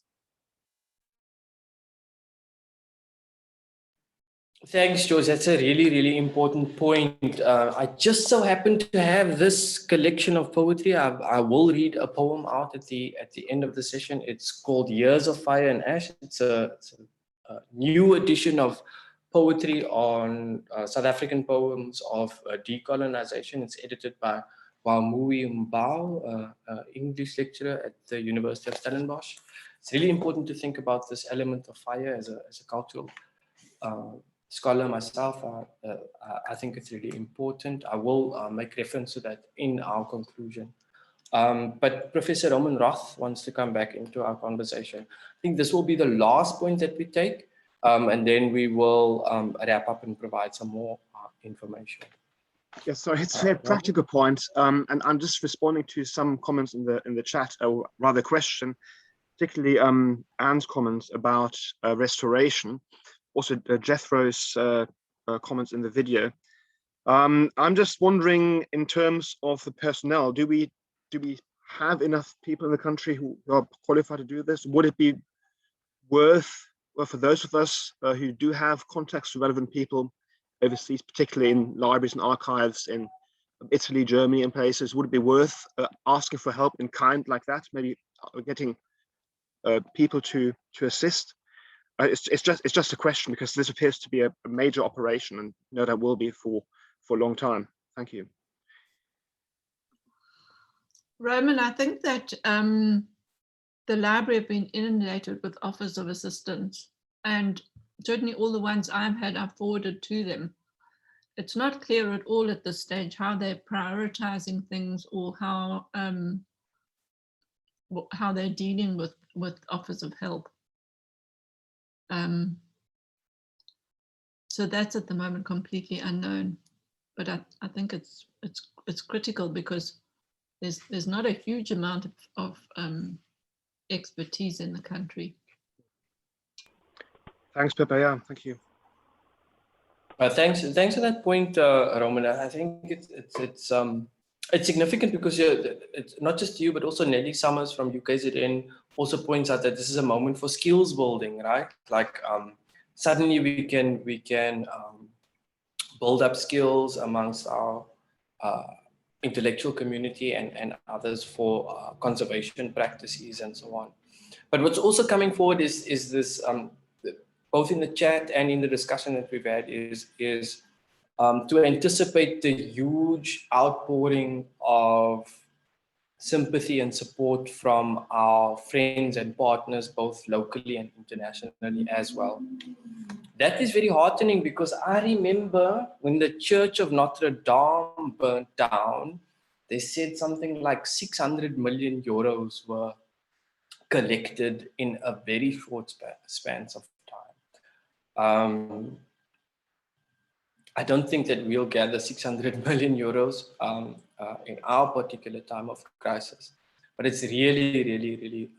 Thanks, George. That's a really, really important point. I just so happen to have this collection of poetry. I will read a poem out at the end of the session. It's called Years of Fire and Ash. It's a new edition of poetry on South African poems of decolonization. It's edited by Wamui Mbao, English lecturer at the University of Stellenbosch. It's really important to think about this element of fire as a cultural scholar myself. I think it's really important. I will make reference to that in our conclusion. But Professor Roman Roth wants to come back into our conversation. I think this will be the last point that we take, and then we will wrap up and provide some more information. Yes, sorry, it's a very practical point, and I'm just responding to some comments in the chat, or rather question, particularly Anne's comments about restoration. Also Jethro's comments in the video. I'm just wondering, in terms of the personnel, do we have enough people in the country who are qualified to do this? Would it be worth, well, for those of us who do have contacts to relevant people overseas, particularly in libraries and archives in Italy, Germany, and places, would it be worth asking for help in kind like that? Maybe getting people to assist. It's just a question, because this appears to be a major operation, and that will be for a long time. Thank you. Roman, I think that the library have been inundated with offers of assistance, and certainly all the ones I've had, I've forwarded to them. It's not clear at all at this stage how they're prioritizing things, or how they're dealing with offers of help. So that's at the moment completely unknown, but I think it's critical, because there's not a huge amount of expertise in the country. Thanks, Pepe. Yeah, thank you. Thanks for that point, Roman. I think it's significant, because it's not just you, but also Nelly Summers from UKZN also points out that this is a moment for skills building, right? Like suddenly we can build up skills amongst our intellectual community and others for conservation practices and so on. But what's also coming forward is this, both in the chat and in the discussion that we've had, is to anticipate the huge outpouring of sympathy and support from our friends and partners, both locally and internationally as well. That is very heartening, because I remember when the Church of Notre Dame burnt down, they said something like 600 million euros were collected in a very short spans of time. I don't think that we'll gather 600 million euros in our particular time of crisis, but it's really, really, really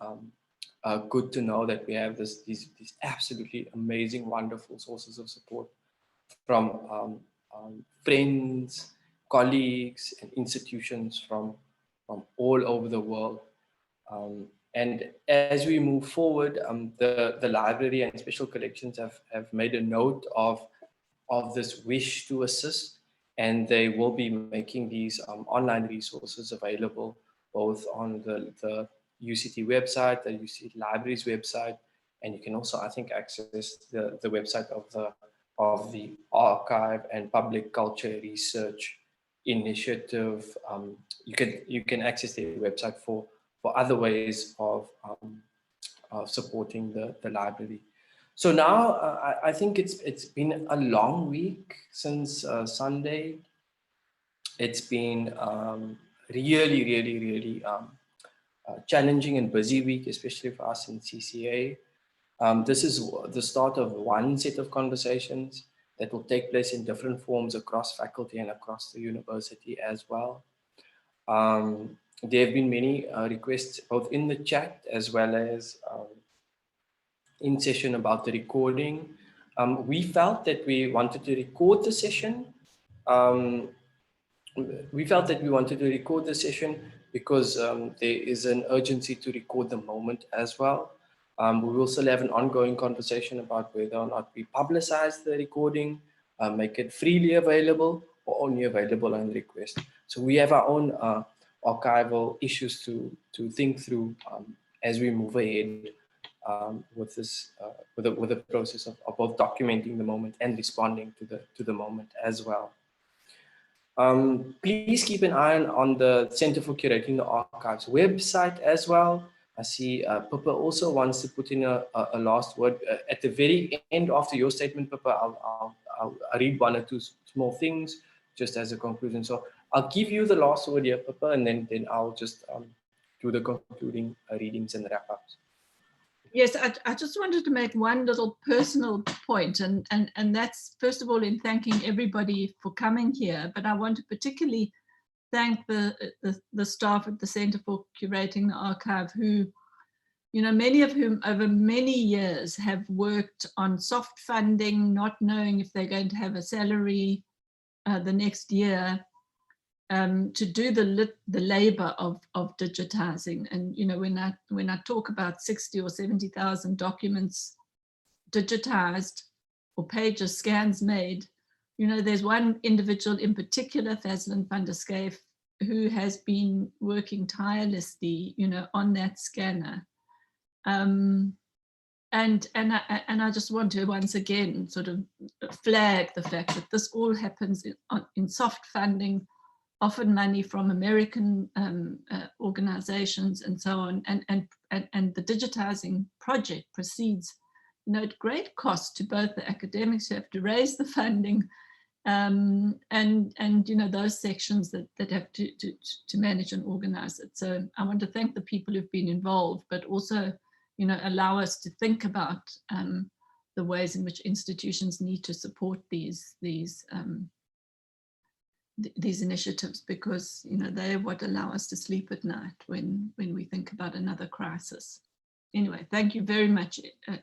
good to know that we have these absolutely amazing, wonderful sources of support from friends, colleagues, and institutions from all over the world. And as we move forward, the library and special collections have made a note of this wish to assist, and they will be making these online resources available both on the UCT website, the UCT Libraries website, and you can also, I think, access the website of the Archive and Public Culture Research Initiative. You can access their website for other ways of supporting the library. So now I think it's been a long week since Sunday. It's been really challenging and busy week, especially for us in CCA. This is the start of one set of conversations that will take place in different forms across faculty and across the university as well. There have been many requests both in the chat as well as in session about the recording. We felt that we wanted to record the session. Because there is an urgency to record the moment as well. We will still have an ongoing conversation about whether or not we publicize the recording, make it freely available or only available on request. So we have our own archival issues to think through as we move ahead with this with the process of both documenting the moment and responding to the moment as well. Please keep an eye on the Center for Curating the Archives website as well. I see Pippa also wants to put in a last word. At the very end after your statement, Pippa, I'll read one or two small things just as a conclusion. So I'll give you the last word here, Pippa, and then I'll just do the concluding readings and wrap-ups. Yes, I just wanted to make one little personal point, and that's first of all in thanking everybody for coming here, but I want to particularly thank the staff at the Center for Curating the Archive who, you know, many of whom over many years have worked on soft funding, not knowing if they're going to have a salary the next year, to do the labor of digitizing. And you know, when I talk about 60 or 70,000 documents digitized or pages scans made, you know, there's one individual in particular, Fazlin van der Schijf, who has been working tirelessly, you know, on that scanner. And I just want to once again sort of flag the fact that this all happens in soft funding, often money from American organizations and so on, and the digitizing project proceeds, you know, at great cost to both the academics who have to raise the funding and you know, those sections that have to manage and organize it. So I want to thank the people who've been involved, but also, you know, allow us to think about the ways in which institutions need to support these initiatives, because, you know, they're what allow us to sleep at night when we think about another crisis. Anyway, thank you very much,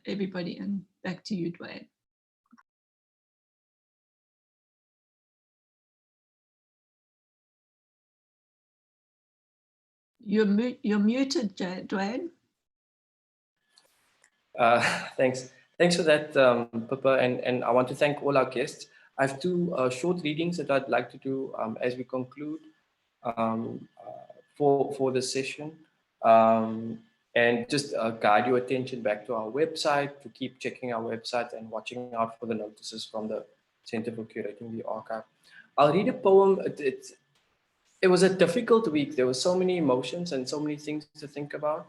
everybody, and back to you, Dwayne. You're muted, Dwayne. Thanks for that, Pippa, and I want to thank all our guests. I have two short readings that I'd like to do as we conclude for this session, and just guide your attention back to our website, to keep checking our website and watching out for the notices from the Center for Curating the Archive. I'll read a poem. It was a difficult week. There were so many emotions and so many things to think about.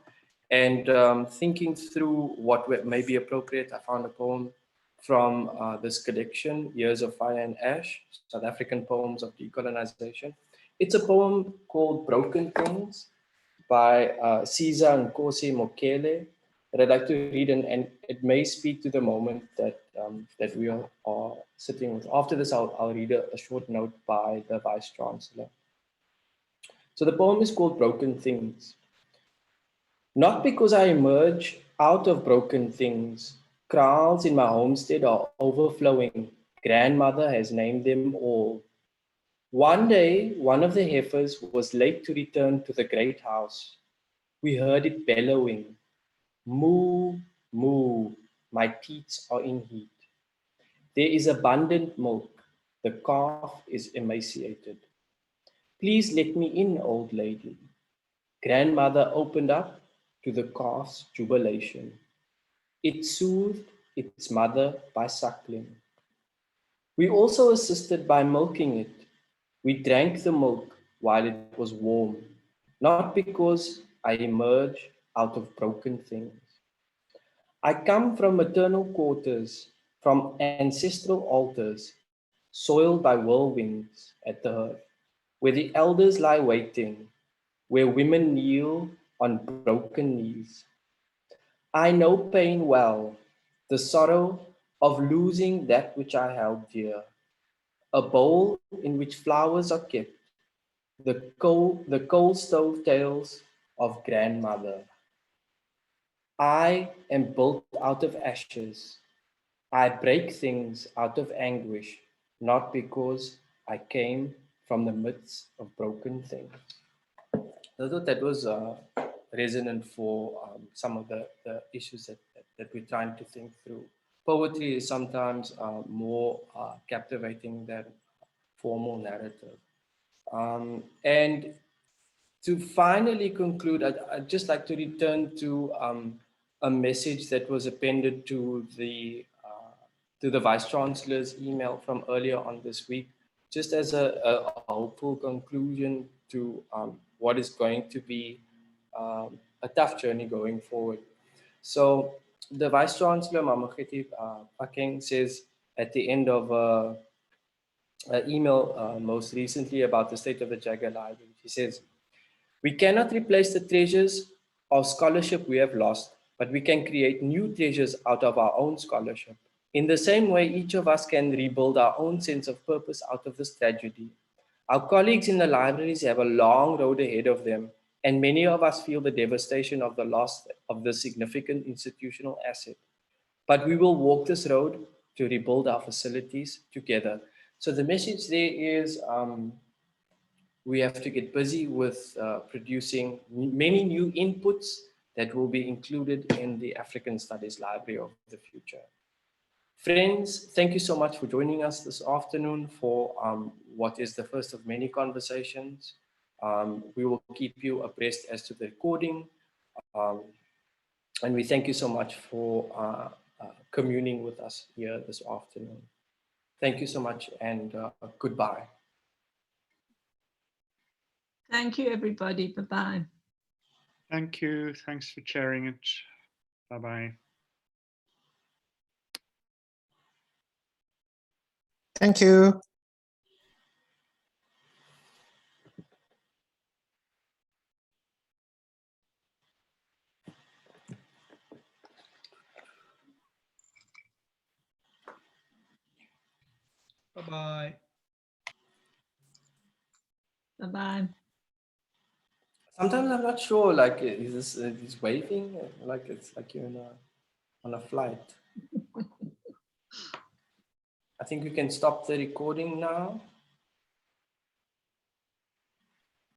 And thinking through what may be appropriate, I found a poem from this collection, Years of Fire and Ash, South African Poems of Decolonization. It's a poem called Broken Things by Siza Nkosi Mokele that I'd like to read, and it may speak to the moment that we are sitting with. After this, I'll read a short note by the Vice Chancellor. So the poem is called Broken Things. Not because I emerge out of broken things. Kraals in my homestead are overflowing. Grandmother has named them all. One day, one of the heifers was late to return to the great house. We heard it bellowing. Moo, moo, my teats are in heat. There is abundant milk. The calf is emaciated. Please let me in, old lady. Grandmother opened up to the calf's jubilation. It soothed its mother by suckling. We also assisted by milking it. We drank the milk while it was warm, not because I emerge out of broken things. I come from maternal quarters, from ancestral altars, soiled by whirlwinds at the hearth, where the elders lie waiting, where women kneel on broken knees. I know pain well, the sorrow of losing that which I held dear, a bowl in which flowers are kept, the coal stove tales of grandmother. I am built out of ashes. I break things out of anguish, not because I came from the midst of broken things. I thought that was resonant for some of the issues that we're trying to think through. Poetry is sometimes more captivating than formal narrative. And to finally conclude, I'd just like to return to a message that was appended to the Vice-Chancellor's email from earlier on this week, just as a hopeful conclusion to what is going to be a tough journey going forward. So the Vice-Chancellor, Mamokgethi Phakeng, says at the end of an email most recently about the state of the Jagger Library, he says, "We cannot replace the treasures of scholarship we have lost, but we can create new treasures out of our own scholarship. In the same way, each of us can rebuild our own sense of purpose out of this tragedy. Our colleagues in the libraries have a long road ahead of them, and many of us feel the devastation of the loss of this significant institutional asset. But we will walk this road to rebuild our facilities together." So the message there is we have to get busy with producing many new inputs that will be included in the African Studies Library of the future. Friends, thank you so much for joining us this afternoon for what is the first of many conversations. We will keep you abreast as to the recording. And we thank you so much for communing with us here this afternoon. Thank you so much and goodbye. Thank you, everybody. Bye-bye. Thank you. Thanks for sharing it. Bye-bye. Thank you. Bye-bye. Bye-bye. Sometimes I'm not sure, like, is this is waving? Like it's like you're on a flight. I think we can stop the recording now.